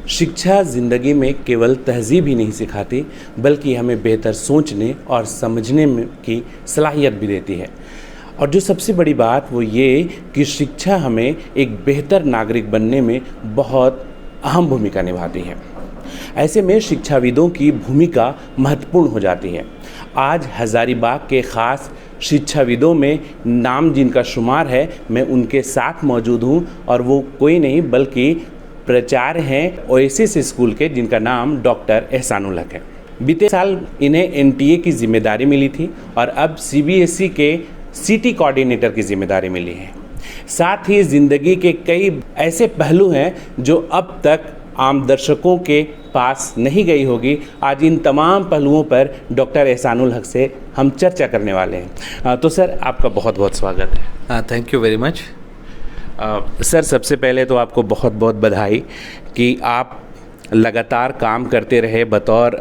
शिक्षा ज़िंदगी में केवल तहज़ीब ही नहीं सिखाती, बल्कि हमें बेहतर सोचने और समझने में की सलाहियत भी देती है। और जो सबसे बड़ी बात वो ये कि शिक्षा हमें एक बेहतर नागरिक बनने में बहुत अहम भूमिका निभाती है। ऐसे में शिक्षाविदों की भूमिका महत्वपूर्ण हो जाती है। आज हज़ारीबाग के ख़ास शिक्षाविदों में नाम जिनका शुमार है, मैं उनके साथ मौजूद हूँ और वो कोई नहीं बल्कि प्राचार्य हैं ओएसिस स्कूल के, जिनका नाम डॉक्टर एहसानुल हक है। बीते साल इन्हें एनटीए की जिम्मेदारी मिली थी और अब सीबीएसई के सिटी कोऑर्डिनेटर की जिम्मेदारी मिली है। साथ ही ज़िंदगी के कई ऐसे पहलू हैं जो अब तक आम दर्शकों के पास नहीं गई होगी। आज इन तमाम पहलुओं पर डॉक्टर एहसानुल हक से हम चर्चा करने वाले हैं। तो सर, आपका बहुत बहुत स्वागत है। Thank you very much. Sir, सबसे पहले तो आपको बहुत बहुत बधाई कि आप लगातार काम करते रहे बतौर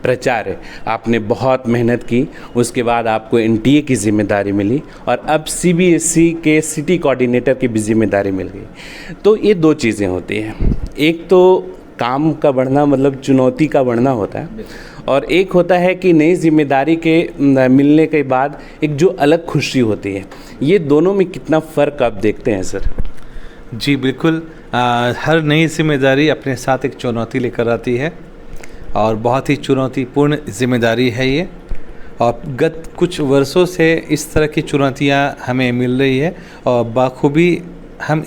प्राचार्य। आपने बहुत मेहनत की, उसके बाद आपको एनटीए की ज़िम्मेदारी मिली और अब सीबीएसई के सिटी कोऑर्डिनेटर की भी ज़िम्मेदारी मिल गई। तो ये दो चीज़ें होती हैं, एक तो काम का बढ़ना मतलब चुनौती का बढ़ना होता है, और एक होता है कि नई जिम्मेदारी के मिलने के बाद एक जो अलग खुशी होती है। ये दोनों में कितना फ़र्क आप देखते हैं सर? जी बिल्कुल, हर नई जिम्मेदारी अपने साथ एक चुनौती लेकर आती है और बहुत ही चुनौतीपूर्ण जिम्मेदारी है ये। और गत कुछ वर्षों से इस तरह की चुनौतियां हमें मिल रही है और बाखूबी हम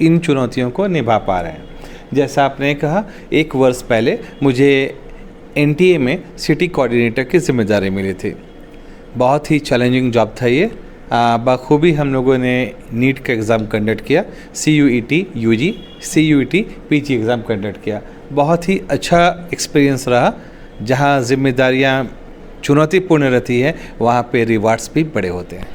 इन चुनौतियों को निभा पा रहे हैं। जैसा आपने कहा, एक वर्ष पहले मुझे एनटीए में सिटी कोऑर्डिनेटर की जिम्मेदारी मिली थी। बहुत ही चैलेंजिंग जॉब था ये। बखूबी हम लोगों ने नीट का एग्ज़ाम कंडक्ट किया, CUET UG, CUET PG exam conduct किया। बहुत ही अच्छा एक्सपीरियंस रहा। जहाँ जिम्मेदारियाँ चुनौतीपूर्ण रहती है, वहाँ पे रिवार्ड्स भी बड़े होते हैं।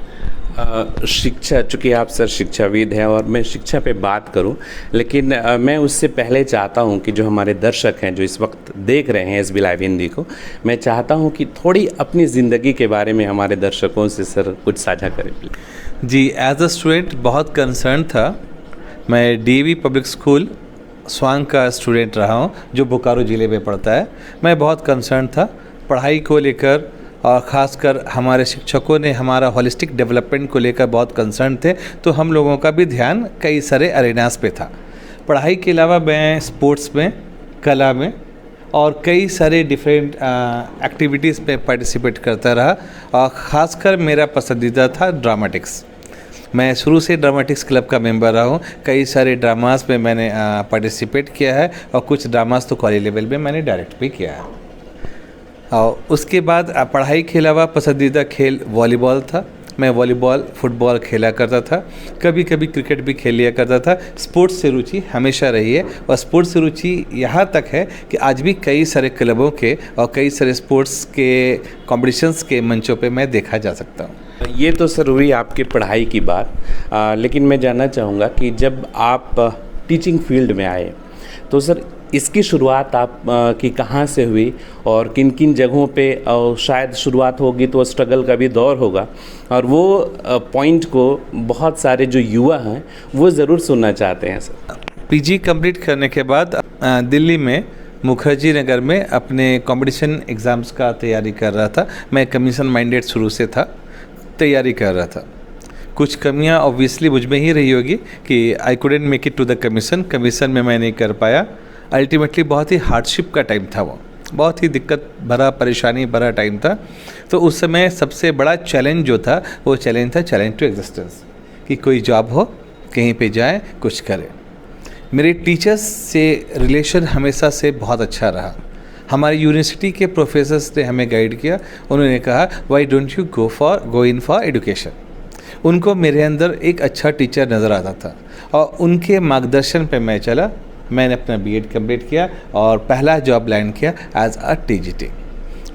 शिक्षा, चूँकि आप सर शिक्षाविद हैं और मैं शिक्षा पे बात करूं, लेकिन मैं उससे पहले चाहता हूं कि जो हमारे दर्शक हैं जो इस वक्त देख रहे हैं SB लाइव हिंदी को, मैं चाहता हूं कि थोड़ी अपनी ज़िंदगी के बारे में हमारे दर्शकों से सर कुछ साझा करें प्लीज़। जी, एज अ स्टूडेंट बहुत कंसर्न था। मैं DAV पब्लिक स्कूल स्वांग का स्टूडेंट रहा हूँ, जो बोकारो ज़िले में पड़ता है। मैं बहुत कंसर्न था पढ़ाई को लेकर, और ख़ासकर हमारे शिक्षकों ने हमारा होलिस्टिक डेवलपमेंट को लेकर बहुत कंसर्न थे। तो हम लोगों का भी ध्यान कई सारे अरेनास पे था। पढ़ाई के अलावा मैं स्पोर्ट्स में, कला में और कई सारे डिफरेंट एक्टिविटीज़ में पार्टिसिपेट करता रहा। और ख़ासकर मेरा पसंदीदा था ड्रामेटिक्स। मैं शुरू से ड्रामेटिक्स क्लब का मेंबर रहा हूँ। कई सारे ड्रामास में मैंने पार्टिसिपेट किया है और कुछ ड्रामास तो कॉलेज लेवल में मैंने डायरेक्ट भी किया है। और उसके बाद पढ़ाई के अलावा पसंदीदा खेल वॉलीबॉल था। मैं वॉलीबॉल, फुटबॉल खेला करता था, कभी कभी क्रिकेट भी खेल लिया करता था। स्पोर्ट्स से रुचि हमेशा रही है और स्पोर्ट्स से रुचि यहाँ तक है कि आज भी कई सारे क्लबों के और कई सारे स्पोर्ट्स के कॉम्पिटिशन्स के मंचों पे मैं देखा जा सकता हूँ। ये तो सर हुई आपकी पढ़ाई की बात, लेकिन मैं जानना चाहूँगा कि जब आप टीचिंग फील्ड में आए तो सर इसकी शुरुआत आप की कहाँ से हुई और किन किन जगहों पे शायद शुरुआत होगी तो स्ट्रगल का भी दौर होगा, और वो पॉइंट को बहुत सारे जो युवा हैं वो ज़रूर सुनना चाहते हैं सर। PG कंप्लीट करने के बाद दिल्ली में मुखर्जी नगर में अपने कंपटीशन एग्ज़ाम्स का तैयारी कर रहा था। मैं कमीशन माइंडेड शुरू से था, तैयारी कर रहा था। कुछ कमियां ऑब्वियसली मुझ में ही रही होगी कि I couldn't make it to the commission में मैं नहीं कर पाया। अल्टीमेटली बहुत ही हार्डशिप का टाइम था, वो बहुत ही दिक्कत भरा, परेशानी भरा टाइम था। तो उस समय सबसे बड़ा चैलेंज जो था वो चैलेंज टू एग्जिस्टेंस, कि कोई जॉब हो, कहीं पे जाए, कुछ करे। मेरे टीचर्स से रिलेशन हमेशा से बहुत अच्छा रहा। हमारी यूनिवर्सिटी के प्रोफेसर्स ने हमें गाइड किया। उन्होंने कहा, why don't you go in for education. उनको मेरे अंदर एक अच्छा टीचर नज़र आता था और उनके मार्गदर्शन पे मैं चला। मैंने अपना B.Ed कंप्लीट किया और पहला जॉब लैंड किया एज अ TGT।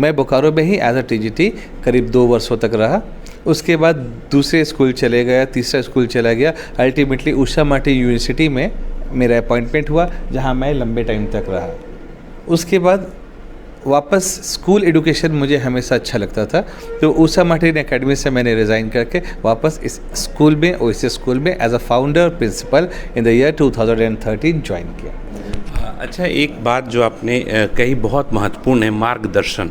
मैं बोकारो में ही एज अ TGT करीब 2 वर्षों तक रहा। उसके बाद दूसरे स्कूल चले गया, तीसरा स्कूल चला गया। अल्टीमेटली उषा माटी यूनिवर्सिटी में मेरा अपॉइंटमेंट हुआ, जहाँ मैं लंबे टाइम तक रहा। उसके बाद वापस स्कूल एजुकेशन मुझे हमेशा अच्छा लगता था, तो उषा मार्टिन एकेडमी से मैंने रिज़ाइन करके वापस इस स्कूल में, ओएसिस स्कूल में as a founder principal in the year 2013 join किया। अच्छा, एक बात जो आपने कही बहुत महत्वपूर्ण है, मार्गदर्शन।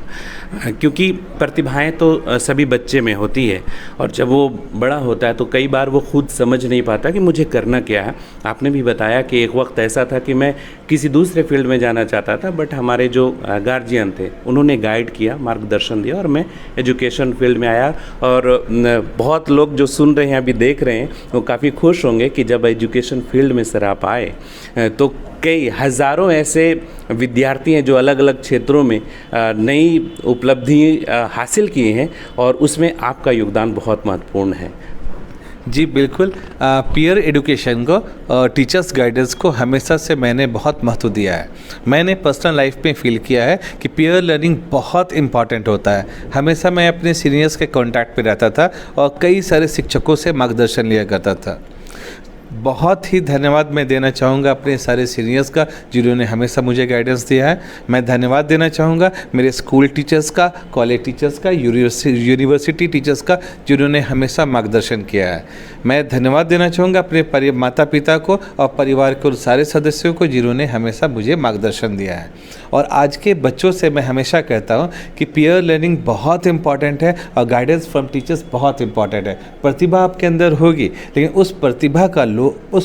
क्योंकि प्रतिभाएं तो सभी बच्चे में होती है, और जब वो बड़ा होता है तो कई बार वो खुद समझ नहीं पाता कि मुझे करना क्या है। आपने भी बताया कि एक वक्त ऐसा था कि मैं किसी दूसरे फील्ड में जाना चाहता था, बट हमारे जो गार्जियन थे उन्होंने गाइड किया, मार्गदर्शन दिया, और मैं एजुकेशन फील्ड में आया। और बहुत लोग जो सुन रहे हैं, अभी देख रहे हैं, वो काफ़ी खुश होंगे कि जब एजुकेशन फील्ड में सर आप आए तो कई हज़ारों ऐसे विद्यार्थी हैं जो अलग अलग क्षेत्रों में नई उपलब्धि हासिल किए हैं, और उसमें आपका योगदान बहुत महत्वपूर्ण है। जी बिल्कुल, पीयर एजुकेशन को, टीचर्स गाइडेंस को हमेशा से मैंने बहुत महत्व दिया है। मैंने पर्सनल लाइफ में फील किया है कि पीयर लर्निंग बहुत इम्पॉर्टेंट होता है। हमेशा मैं अपने सीनियर्स के कांटेक्ट पे रहता था और कई सारे शिक्षकों से मार्गदर्शन लिया करता था। बहुत ही धन्यवाद मैं देना चाहूँगा अपने सारे सीनियर्स का, जिन्होंने हमेशा मुझे गाइडेंस दिया है। मैं धन्यवाद देना चाहूँगा मेरे स्कूल टीचर्स का, कॉलेज टीचर्स का, यूनिवर्सिटी टीचर्स का, जिन्होंने हमेशा मार्गदर्शन किया है। मैं धन्यवाद देना चाहूँगा अपने माता पिता को और परिवार के सारे सदस्यों को, जिन्होंने हमेशा मुझे मार्गदर्शन दिया है। और आज के बच्चों से मैं हमेशा कहता हूँ कि पीयर लर्निंग बहुत इंपॉर्टेंट है और गाइडेंस फ्रॉम टीचर्स बहुत इंपॉर्टेंट है। प्रतिभा आपके अंदर होगी, लेकिन उस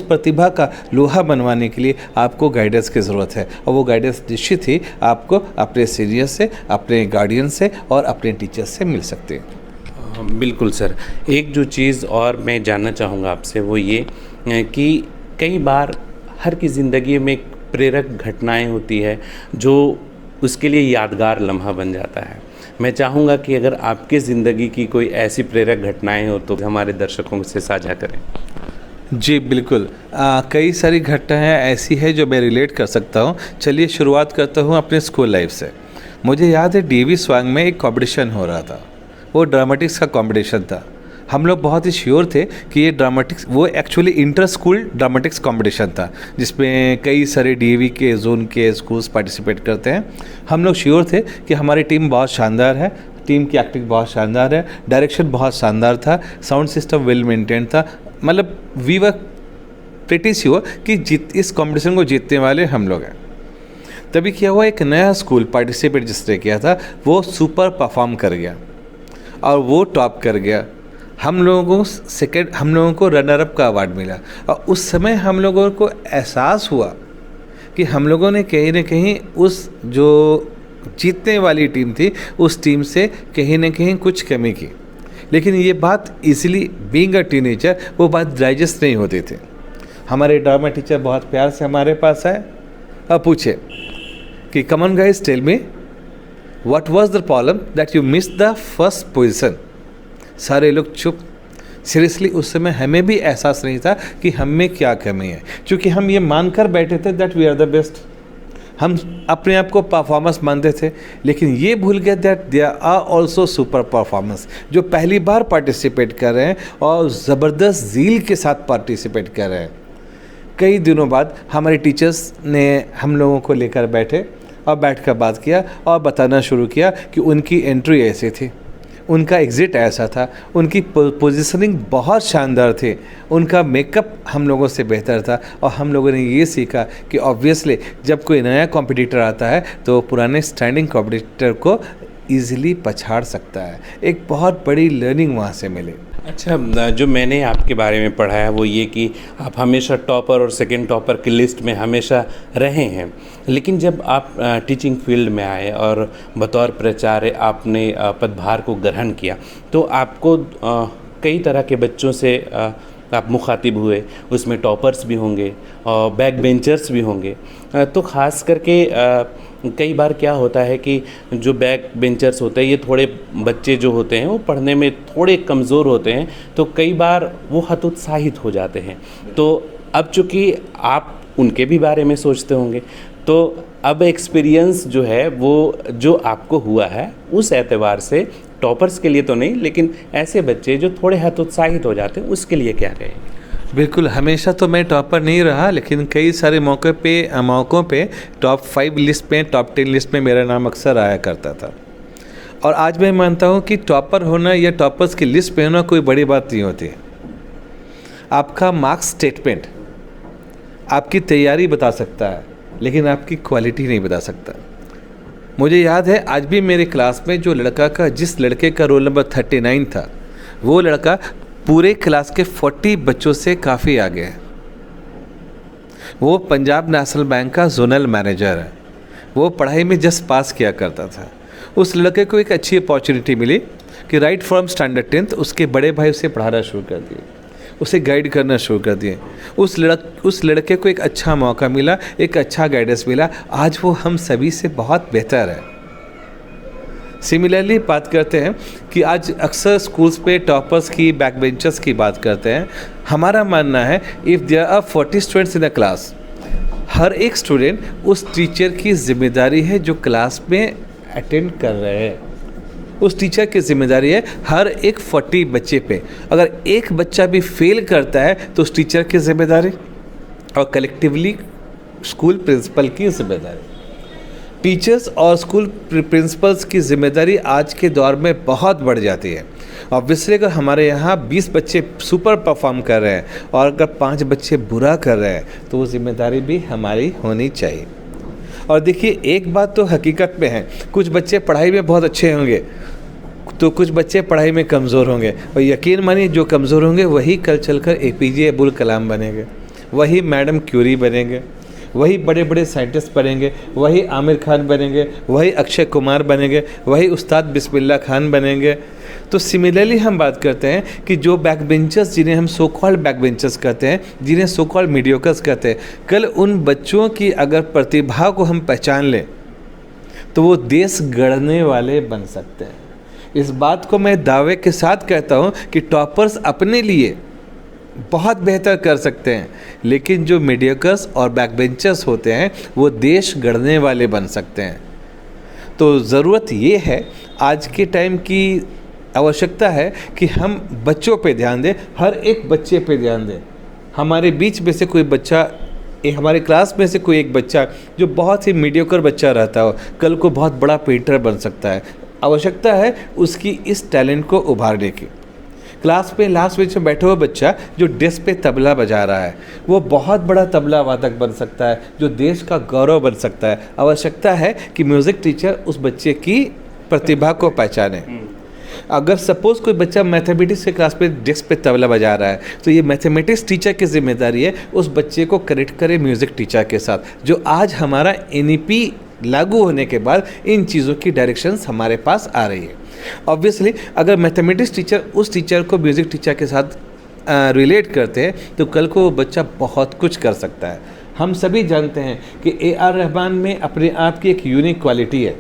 प्रतिभा का लोहा बनवाने के लिए आपको गाइडेंस की ज़रूरत है, और वो गाइडेंस निश्चित ही आपको अपने सीनियर से, अपने गार्डियन से और अपने टीचर से मिल सकते हैं। बिल्कुल सर, एक जो चीज़ और मैं जानना चाहूँगा आपसे वो ये कि कई बार हर की ज़िंदगी में प्रेरक घटनाएं होती है जो उसके लिए यादगार लम्हा बन जाता है। मैं चाहूँगा कि अगर आपके ज़िंदगी की कोई ऐसी प्रेरक घटनाएं हो तो हमारे दर्शकों से साझा करें। जी बिल्कुल, कई सारी घटनाएं ऐसी है जो मैं रिलेट कर सकता हूँ। चलिए शुरुआत करता हूँ अपने स्कूल लाइफ से। मुझे याद है डीवी स्वांग में एक कंपटीशन हो रहा था, वो ड्रामेटिक्स का कंपटीशन था। हम लोग बहुत ही श्योर थे कि ये ड्रामेटिक्स, वो actually inter school dramatics competition था, जिसमें कई सारे डीवी के जोन के स्कूल्स पार्टिसिपेट करते हैं। हम लोग श्योर थे कि हमारी टीम बहुत शानदार है, टीम की एक्टिंग बहुत शानदार है, डायरेक्शन बहुत शानदार था, साउंड सिस्टम वेल मेंटेन था। मतलब वी वर प्रीटी श्योर कि इस कंपटीशन को जीतने वाले हम लोग हैं। तभी क्या हुआ, एक नया स्कूल पार्टिसिपेट जिसने किया था वो सुपर परफॉर्म कर गया और वो टॉप कर गया। हम लोगों को रनर अप का अवार्ड मिला, और उस समय हम लोगों को एहसास हुआ कि हम लोगों ने कहीं ना कहीं उस जो जीतने वाली टीम थी उस टीम से कहीं ना कहीं कुछ कमी की। लेकिन ये बात इजीली बीइंग अ टीनेजर वो बात डाइजेस्ट नहीं होती थी। हमारे ड्रामा टीचर बहुत प्यार से हमारे पास आए और पूछे कि come on guys tell me what was the problem that you missed the first position. सारे लोग चुप। सीरियसली उस समय हमें भी एहसास नहीं था कि हम में क्या कमी है, क्योंकि हम ये मानकर बैठे थे that we are the best. हम अपने आप को परफॉर्मेंस मानते थे, लेकिन ये भूल गए that there are also super performance जो पहली बार पार्टिसिपेट कर रहे हैं और ज़बरदस्त ज़ील के साथ पार्टिसिपेट कर रहे हैं। कई दिनों बाद हमारे टीचर्स ने हम लोगों को लेकर बैठे और बैठकर बात किया और बताना शुरू किया कि उनकी एंट्री ऐसी थी, उनका एग्ज़िट ऐसा था, उनकी पोजीशनिंग बहुत शानदार थी, उनका मेकअप हम लोगों से बेहतर था। और हम लोगों ने ये सीखा कि ऑब्वियसली जब कोई नया कॉम्पिटिटर आता है तो पुराने स्टैंडिंग कॉम्पिटिटर को ईज़िली पछाड़ सकता है। एक बहुत बड़ी लर्निंग वहाँ से मिली। अच्छा, जो मैंने आपके बारे में पढ़ा है वो ये कि आप हमेशा टॉपर और सेकंड टॉपर की लिस्ट में हमेशा रहे हैं, लेकिन जब आप टीचिंग फील्ड में आए और बतौर प्राचार्य आपने पदभार को ग्रहण किया तो आपको कई तरह के बच्चों से आप मुखातिब हुए। उसमें टॉपर्स भी होंगे और बैक बेंचर्स भी होंगे। तो ख़ास करके कई बार क्या होता है कि जो बैक बेंचर्स होते हैं, ये थोड़े बच्चे जो होते हैं वो पढ़ने में थोड़े कमज़ोर होते हैं, तो कई बार वो हतोत्साहित हो जाते हैं। तो अब चूँकि आप उनके भी बारे में सोचते होंगे, तो अब एक्सपीरियंस जो है वो जो आपको हुआ है उस एतबार से टॉपर्स के लिए तो नहीं, लेकिन ऐसे बच्चे जो थोड़े हतोत्साहित हो जाते हैं उसके लिए क्या कहेंगे? बिल्कुल, हमेशा तो मैं टॉपर नहीं रहा, लेकिन कई सारे मौक़ों पे टॉप 5 लिस्ट में, टॉप 10 लिस्ट में मेरा नाम अक्सर आया करता था। और आज मैं मानता हूँ कि टॉपर होना या टॉपर्स की लिस्ट पे होना कोई बड़ी बात नहीं होती। आपका मार्क्स स्टेटमेंट आपकी तैयारी बता सकता है, लेकिन आपकी क्वालिटी नहीं बता सकता। मुझे याद है आज भी मेरे क्लास में जिस लड़के का रोल नंबर 39 था, वो लड़का पूरे क्लास के 40 बच्चों से काफ़ी आगे है। वो पंजाब नेशनल बैंक का जोनल मैनेजर है। वो पढ़ाई में जस्ट पास किया करता था। उस लड़के को एक अच्छी अपॉर्चुनिटी मिली कि राइट फ्रॉम स्टैंडर्ड 10th उसके बड़े भाई उसे पढ़ाना शुरू कर दिए, उसे गाइड करना शुरू कर दिए। उस लड़के को एक अच्छा मौका मिला, एक अच्छा गाइडेंस मिला। आज वो हम सभी से बहुत बेहतर है। सिमिलरली बात करते हैं कि आज अक्सर स्कूल्स पे टॉपर्स की, बैक बेंचर्स की बात करते हैं। हमारा मानना है if there are 40 students in a class, हर एक स्टूडेंट उस टीचर की जिम्मेदारी है जो क्लास में अटेंड कर रहे हैं। उस टीचर की जिम्मेदारी है हर एक 40 बच्चे पे। अगर एक बच्चा भी फेल करता है तो उस टीचर की जिम्मेदारी, और कलेक्टिवली स्कूल प्रिंसिपल की जिम्मेदारी। टीचर्स और स्कूल प्रिंसिपल्स की जिम्मेदारी आज के दौर में बहुत बढ़ जाती है। ऑब्वियसली अगर हमारे यहाँ 20 बच्चे सुपर परफॉर्म कर रहे हैं और अगर 5 बच्चे बुरा कर रहे हैं तो वो जिम्मेदारी भी हमारी होनी चाहिए। और देखिए, एक बात तो हकीकत में है, कुछ बच्चे पढ़ाई में बहुत अच्छे होंगे तो कुछ बच्चे पढ़ाई में कमज़ोर होंगे, और यकीन मानिए जो कमज़ोर होंगे वही कल चलकर APJ अब्दुल कलाम बनेंगे, वही मैडम क्यूरी बनेंगे, वही बड़े बड़े साइंटिस्ट बनेंगे, वही आमिर खान बनेंगे, वही अक्षय कुमार बनेंगे, वही उस्ताद बिस्मिल्लाह खान बनेंगे। तो सिमिलरली हम बात करते हैं कि जो बैक बेंचर्स, जिन्हें हम सो कॉल्ड बैक बेंचर्स कहते हैं, जिन्हें सो कॉल्ड मीडियोकर्स कहते हैं, कल उन बच्चों की अगर प्रतिभा को हम पहचान लें तो वो देश गढ़ने वाले बन सकते हैं। इस बात को मैं दावे के साथ कहता हूँ कि टॉपर्स अपने लिए बहुत बेहतर कर सकते हैं, लेकिन जो मीडियोकर्स और बैक बेंचर्स होते हैं वो देश गढ़ने वाले बन सकते हैं। तो ज़रूरत ये है, आज के टाइम की आवश्यकता है कि हम बच्चों पे ध्यान दें, हर एक बच्चे पे ध्यान दें। हमारे बीच में से कोई बच्चा, हमारे क्लास में से कोई एक बच्चा जो बहुत ही मीडियोकर बच्चा रहता हो, कल को बहुत बड़ा पेंटर बन सकता है। आवश्यकता है उसकी इस टैलेंट को उभारने की। क्लास पे लास्ट बेंच में बैठा हुआ बच्चा जो डेस्क पे तबला बजा रहा है, वो बहुत बड़ा तबला वादक बन सकता है, जो देश का गौरव बन सकता है। आवश्यकता है कि म्यूज़िक टीचर उस बच्चे की प्रतिभा को पहचाने। अगर सपोज़ कोई बच्चा मैथमेटिक्स के क्लास पे डेस्क पे तबला बजा रहा है तो ये मैथमेटिक्स टीचर की जिम्मेदारी है उस बच्चे को कनेक्ट करे म्यूज़िक टीचर के साथ। जो आज हमारा NEP लागू होने के बाद इन चीज़ों की डायरेक्शंस हमारे पास आ रही है। ऑब्वियसली अगर मैथमेटिक्स टीचर उस टीचर को म्यूज़िक टीचर के साथ रिलेट करते हैं तो कल को वो बच्चा बहुत कुछ कर सकता है। हम सभी जानते हैं कि AR रहमान में अपने आप की एक यूनिक क्वालिटी है।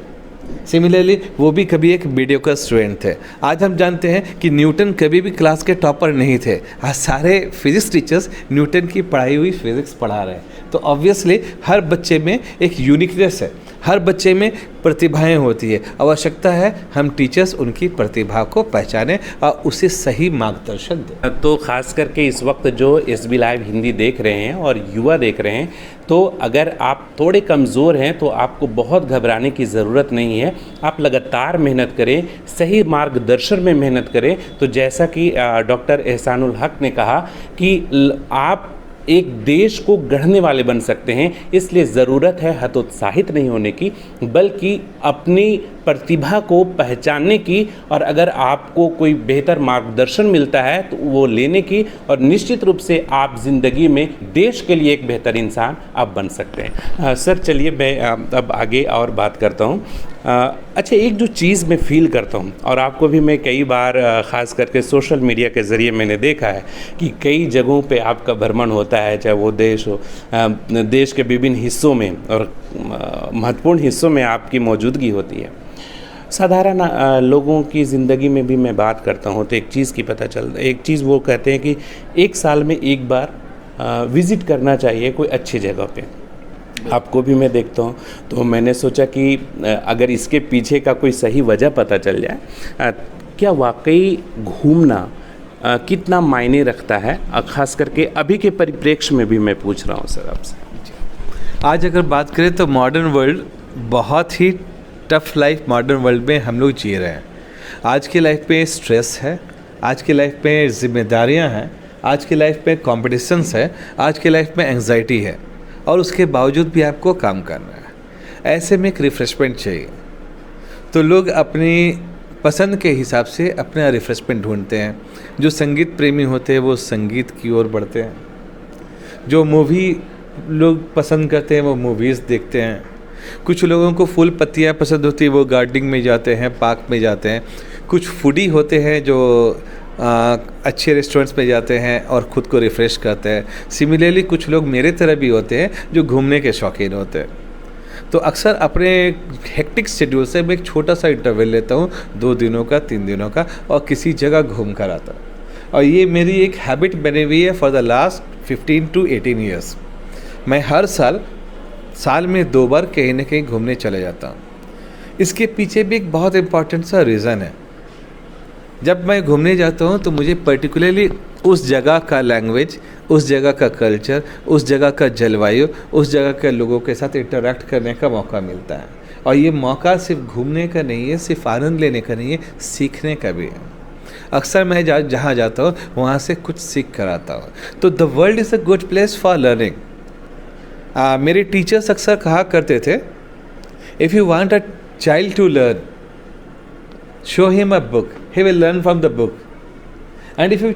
सिमिलरली वो भी कभी एक मीडियोकर स्टूडेंट थे। आज हम जानते हैं कि न्यूटन कभी भी क्लास के टॉपर नहीं थे। आज सारे फिजिक्स टीचर्स न्यूटन की पढ़ाई हुई फिजिक्स पढ़ा रहे हैं। तो ऑब्वियसली हर बच्चे में एक यूनिकनेस है, हर बच्चे में प्रतिभाएं होती है। आवश्यकता है हम टीचर्स उनकी प्रतिभा को पहचानें और उसे सही मार्गदर्शन दें। तो ख़ास करके इस वक्त जो SB लाइव हिंदी देख रहे हैं और युवा देख रहे हैं, तो अगर आप थोड़े कमज़ोर हैं तो आपको बहुत घबराने की ज़रूरत नहीं है। आप लगातार मेहनत करें, सही मार्गदर्शन में मेहनत करें। तो जैसा कि डॉक्टर एहसानुल हक ने कहा कि आप एक देश को गढ़ने वाले बन सकते हैं। इसलिए ज़रूरत है हतोत्साहित नहीं होने की, बल्कि अपनी प्रतिभा को पहचानने की, और अगर आपको कोई बेहतर मार्गदर्शन मिलता है तो वो लेने की, और निश्चित रूप से आप ज़िंदगी में देश के लिए एक बेहतर इंसान आप बन सकते हैं। सर चलिए मैं अब आगे और बात करता हूँ। अच्छा, एक जो चीज़ मैं फ़ील करता हूँ, और आपको भी मैं कई बार ख़ास करके सोशल मीडिया के ज़रिए मैंने देखा है कि कई जगहों पे आपका भ्रमण होता है, चाहे वो देश हो, देश के विभिन्न हिस्सों में और महत्वपूर्ण हिस्सों में आपकी मौजूदगी होती है। साधारण लोगों की ज़िंदगी में भी मैं बात करता हूँ तो एक चीज़ की पता चलता है, एक चीज़ वो कहते हैं कि एक साल में एक बार विज़िट करना चाहिए कोई अच्छी जगह पे। आपको भी मैं देखता हूँ, तो मैंने सोचा कि अगर इसके पीछे का कोई सही वजह पता चल जाए, क्या वाकई घूमना कितना मायने रखता है, ख़ास करके अभी के परिप्रेक्ष्य में भी मैं पूछ रहा हूँ सर आपसे। आज अगर बात करें तो मॉडर्न वर्ल्ड बहुत ही टफ लाइफ मॉडर्न वर्ल्ड में हम लोग जी रहे हैं। आज की लाइफ में स्ट्रेस है, आज की लाइफ में जिम्मेदारियां हैं, आज की लाइफ में कॉम्पिटिशन्स है, आज की लाइफ में एंग्जाइटी है। और उसके बावजूद भी आपको काम करना है। ऐसे में एक रिफ़्रेशमेंट चाहिए। तो लोग अपनी पसंद के हिसाब से अपना रिफ़्रेशमेंट ढूंढते हैं। जो संगीत प्रेमी होते हैं वो संगीत की ओर बढ़ते हैं, जो मूवी लोग पसंद करते हैं वो मूवीज़ देखते हैं, कुछ लोगों को फूल पत्तियाँ पसंद होती है वो गार्डनिंग में जाते हैं, पार्क में जाते हैं, कुछ फूडी होते हैं जो अच्छे रेस्टोरेंट्स में जाते हैं और ख़ुद को रिफ़्रेश करते हैं। सिमिलरली कुछ लोग मेरे तरह भी होते हैं जो घूमने के शौकीन होते हैं। तो अक्सर अपने हेक्टिक शेड्यूल से मैं एक छोटा सा इंटरवल लेता हूँ, 2 दिनों का, 3 दिनों का, और किसी जगह घूम कर आता हूँ। और ये मेरी एक हैबिट बनी हुई है for the last 15 to 18 years. मैं हर साल में 2 बार कहीं ना कहीं घूमने चले जाता हूँ। इसके पीछे भी एक बहुत इम्पॉर्टेंट सा रीज़न है। जब मैं घूमने जाता हूँ तो मुझे पर्टिकुलरली उस जगह का लैंग्वेज, उस जगह का कल्चर, उस जगह का जलवायु, उस जगह के लोगों के साथ इंटरेक्ट करने का मौका मिलता है। और ये मौका सिर्फ घूमने का नहीं है, सिर्फ आनंद लेने का नहीं है, सीखने का भी है। अक्सर मैं जहाँ जाता हूँ वहाँ से कुछ सीख कर आता हूँ। तो the world is a good place for learning. मेरे टीचर्स अक्सर कहा करते थे, if you want a child to learn, show him a book, he will learn from the book. And if you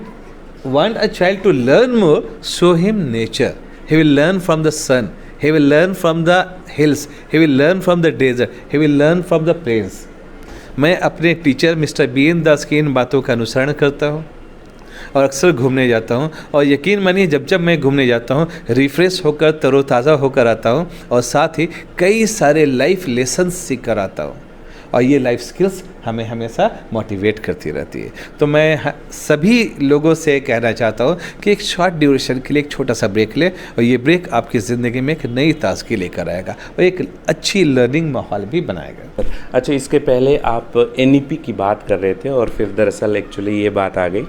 want a child to learn more, show him nature, he will learn from the sun, he will learn from the hills, he will learn from the desert, he will learn from the plains. मैं अपने teacher mister BN दास की इन बातों का अनुसरण करता हूँ और अक्सर घूमने जाता हूँ। और यकीन मानिए जब मैं घूमने जाता हूँ रिफ़्रेश होकर, तरोताज़ा होकर आता हूँ और साथ ही कई सारे लाइफ लेसन्स सीख कर आता हूँ। और ये लाइफ स्किल्स हमें हमेशा मोटिवेट करती रहती है। तो मैं सभी लोगों से कहना चाहता हूँ कि एक शॉर्ट ड्यूरेशन के लिए एक छोटा सा ब्रेक लें, और ये ब्रेक आपकी ज़िंदगी में एक नई ताज़गी लेकर आएगा और एक अच्छी लर्निंग माहौल भी बनाएगा। अच्छा, इसके पहले आप एनईपी की बात कर रहे थे और फिर दरअसल एक्चुअली ये बात आ गई।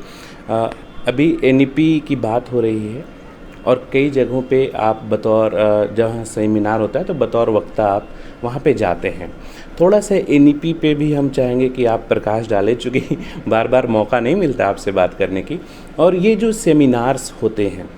अभी एनईपी की बात हो रही है और कई जगहों पे आप बतौर जहाँ सेमिनार होता है तो बतौर वक्ता आप वहाँ पे जाते हैं। थोड़ा सा एनईपी पे भी हम चाहेंगे कि आप प्रकाश डालें, चूँकि बार बार मौका नहीं मिलता आपसे बात करने की। और ये जो सेमिनार्स होते हैं,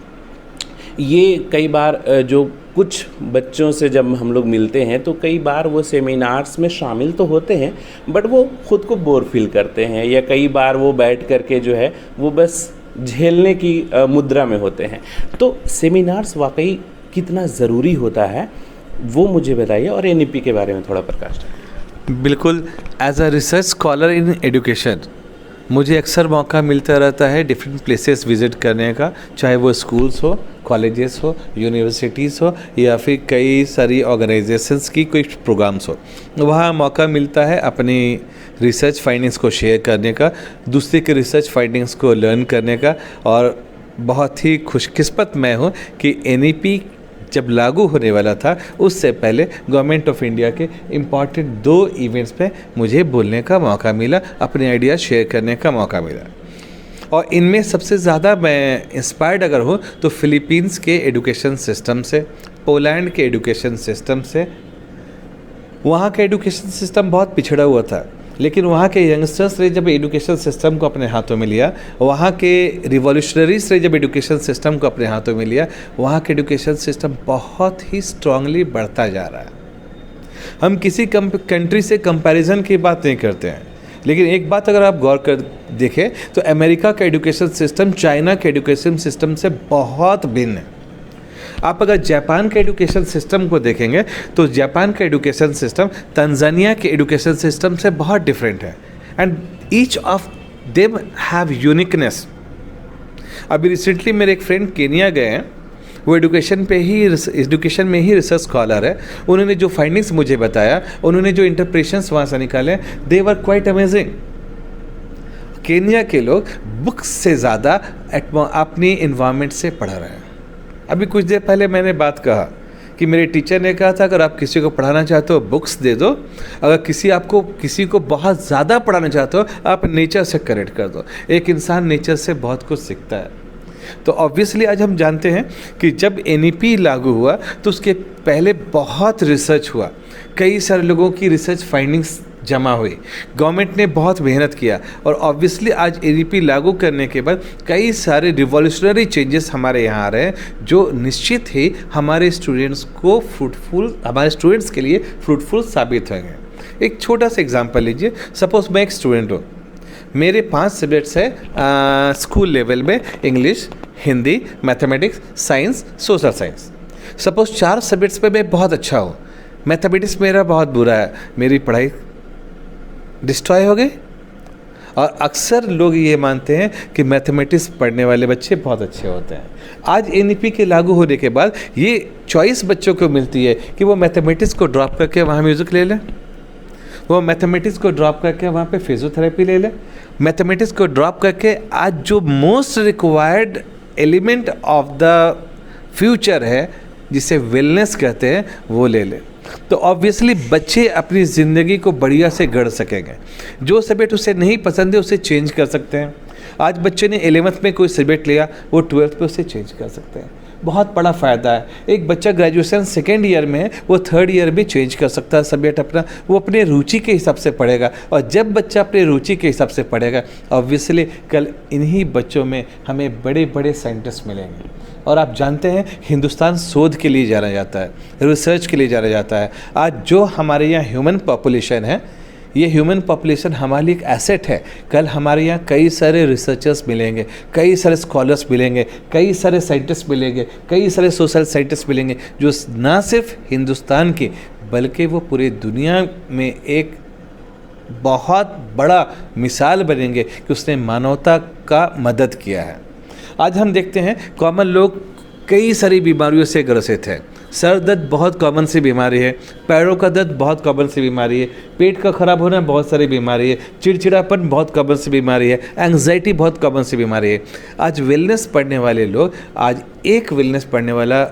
ये कई बार जो कुछ बच्चों से जब हम लोग मिलते हैं तो कई बार वो सेमिनार्स में शामिल तो होते हैं बट वो ख़ुद को बोर फील करते हैं, या कई बार वो बैठ करके जो है वो बस झेलने की मुद्रा में होते हैं। तो सेमिनार्स वाकई कितना ज़रूरी होता है वो मुझे बताइए, और एनईपी के बारे में थोड़ा प्रकाश डालिए। बिल्कुल। As a research scholar in education मुझे अक्सर मौका मिलता रहता है डिफरेंट प्लेसेस विज़िट करने का, चाहे वो स्कूल्स हो, कॉलेजेस हो, यूनिवर्सिटीज़ हो, या फिर कई सारी ऑर्गेनाइजेशंस की कोई प्रोग्राम्स हो। वहाँ मौका मिलता है अपनी रिसर्च फाइंडिंग्स को शेयर करने का, दूसरे के रिसर्च फाइंडिंग्स को लर्न करने का। और बहुत ही खुशकिस्मत मैं हूँ कि एनईपी जब लागू होने वाला था उससे पहले गवर्नमेंट ऑफ इंडिया के इम्पॉर्टेंट 2 इवेंट्स पे मुझे बोलने का मौका मिला, अपने आइडिया शेयर करने का मौका मिला। और इनमें सबसे ज़्यादा मैं इंस्पायर्ड अगर हूँ तो फ़िलीपींस के एजुकेशन सिस्टम से, पोलैंड के एजुकेशन सिस्टम से। वहाँ का एजुकेशन सिस्टम बहुत पिछड़ा हुआ था, लेकिन वहाँ के यंगस्टर्स ने जब एजुकेशन सिस्टम को अपने हाथों में लिया, वहाँ के रिवॉल्यूशनरीज ने जब एजुकेशन सिस्टम को अपने हाथों में लिया, वहाँ के एजुकेशन सिस्टम बहुत ही स्ट्रांगली बढ़ता जा रहा है। हम किसी कंट्री से कंपैरिजन की बात नहीं करते हैं, लेकिन एक बात अगर आप गौर कर देखें तो अमेरिका का एजुकेशन सिस्टम चाइना के एजुकेशन सिस्टम से बहुत भिन्न है। आप अगर जापान के एजुकेशन सिस्टम को देखेंगे तो जापान का एजुकेशन सिस्टम तंजानिया के एजुकेशन सिस्टम से बहुत डिफरेंट है, and each of them have uniqueness. अभी रिसेंटली मेरे एक फ्रेंड केनिया गए हैं, वो एजुकेशन में ही रिसर्च स्कॉलर है। उन्होंने जो फाइंडिंग्स मुझे बताया, उन्होंने जो इंटरप्रेशंस वहाँ से निकाले, दे वर क्वाइट अमेजिंग। केनिया के लोग बुक्स से ज़्यादा अपनी इन्वायरमेंट से पढ़ रहे हैं। अभी कुछ देर पहले मैंने बात कहा कि मेरे टीचर ने कहा था अगर आप किसी को पढ़ाना चाहते हो बुक्स दे दो, अगर किसी को बहुत ज़्यादा पढ़ाना चाहते हो आप नेचर से कनेक्ट कर दो। एक इंसान नेचर से बहुत कुछ सीखता है। तो ऑब्वियसली आज हम जानते हैं कि जब एनईपी लागू हुआ तो उसके पहले बहुत रिसर्च हुआ, कई सारे लोगों की रिसर्च फाइंडिंग्स जमा हुई। गवर्नमेंट ने बहुत मेहनत किया और ऑब्वियसली आज एनईपी लागू करने के बाद कई सारे रिवॉल्यूशनरी चेंजेस हमारे यहाँ आ रहे हैं जो निश्चित ही हमारे स्टूडेंट्स के लिए फ्रूटफुल साबित होंगे। एक छोटा सा एग्जांपल लीजिए, सपोज मैं एक स्टूडेंट हूँ, मेरे 5 सब्जेक्ट्स हैं स्कूल लेवल में, English, Hindi, mathematics, science, social science. Suppose 4 subjects पे मैं बहुत अच्छा हूँ, मैथमेटिक्स मेरा बहुत बुरा है, मेरी पढ़ाई डिस्ट्रॉय हो गई। और अक्सर लोग ये मानते हैं कि मैथमेटिक्स पढ़ने वाले बच्चे बहुत अच्छे होते हैं। आज एनईपी के लागू होने के बाद ये चॉइस बच्चों को मिलती है कि वो मैथमेटिक्स को ड्रॉप करके वहाँ म्यूज़िक ले लें, वो मैथमेटिक्स को ड्रॉप करके वहाँ पे फिजियोथेरेपी ले लें, मैथमेटिक्स को ड्रॉप करके आज जो most required element of the future है जिसे वेलनेस कहते हैं वो ले लें। तो ऑब्वियसली बच्चे अपनी ज़िंदगी को बढ़िया से गढ़ सकेंगे। जो सब्जेक्ट उसे नहीं पसंद है उसे चेंज कर सकते हैं। आज बच्चे ने 11th में कोई सब्जेक्ट लिया, वो 12th पे उसे चेंज कर सकते हैं। बहुत बड़ा फ़ायदा है। एक बच्चा ग्रेजुएशन 2nd ईयर में है, वो 3rd ईयर में चेंज कर सकता है सब्जेक्ट अपना, वो अपने रुचि के हिसाब से पढ़ेगा। और जब बच्चा अपने रुचि के हिसाब से पढ़ेगा, ऑब्वियसली कल इन्हीं बच्चों में हमें बड़े बड़े साइंटिस्ट मिलेंगे। और आप जानते हैं हिंदुस्तान शोध के लिए जाना जाता है, रिसर्च के लिए जाना जाता है। आज जो हमारे यहाँ ह्यूमन पॉपुलेशन है, ये ह्यूमन पॉपुलेशन हमारे लिए एक एसेट है। कल हमारे यहाँ कई सारे रिसर्चर्स मिलेंगे, कई सारे स्कॉलर्स मिलेंगे, कई सारे साइंटिस्ट मिलेंगे, कई सारे सोशल साइंटिस्ट मिलेंगे जो ना सिर्फ हिंदुस्तान की बल्कि वो पूरी दुनिया में एक बहुत बड़ा मिसाल बनेंगे कि उसने मानवता का मदद किया है। आज हम देखते हैं कॉमन लोग कई सारी बीमारियों से ग्रसित हैं। सर दर्द बहुत कॉमन सी बीमारी है, पैरों का दर्द बहुत कॉमन सी बीमारी है, पेट का खराब होना बहुत सारी बीमारी है, चिड़चिड़ापन बहुत कॉमन सी बीमारी है, एंग्जाइटी बहुत कॉमन सी बीमारी है। आज वेलनेस पढ़ने वाले लोग, आज एक वेलनेस पढ़ने वाला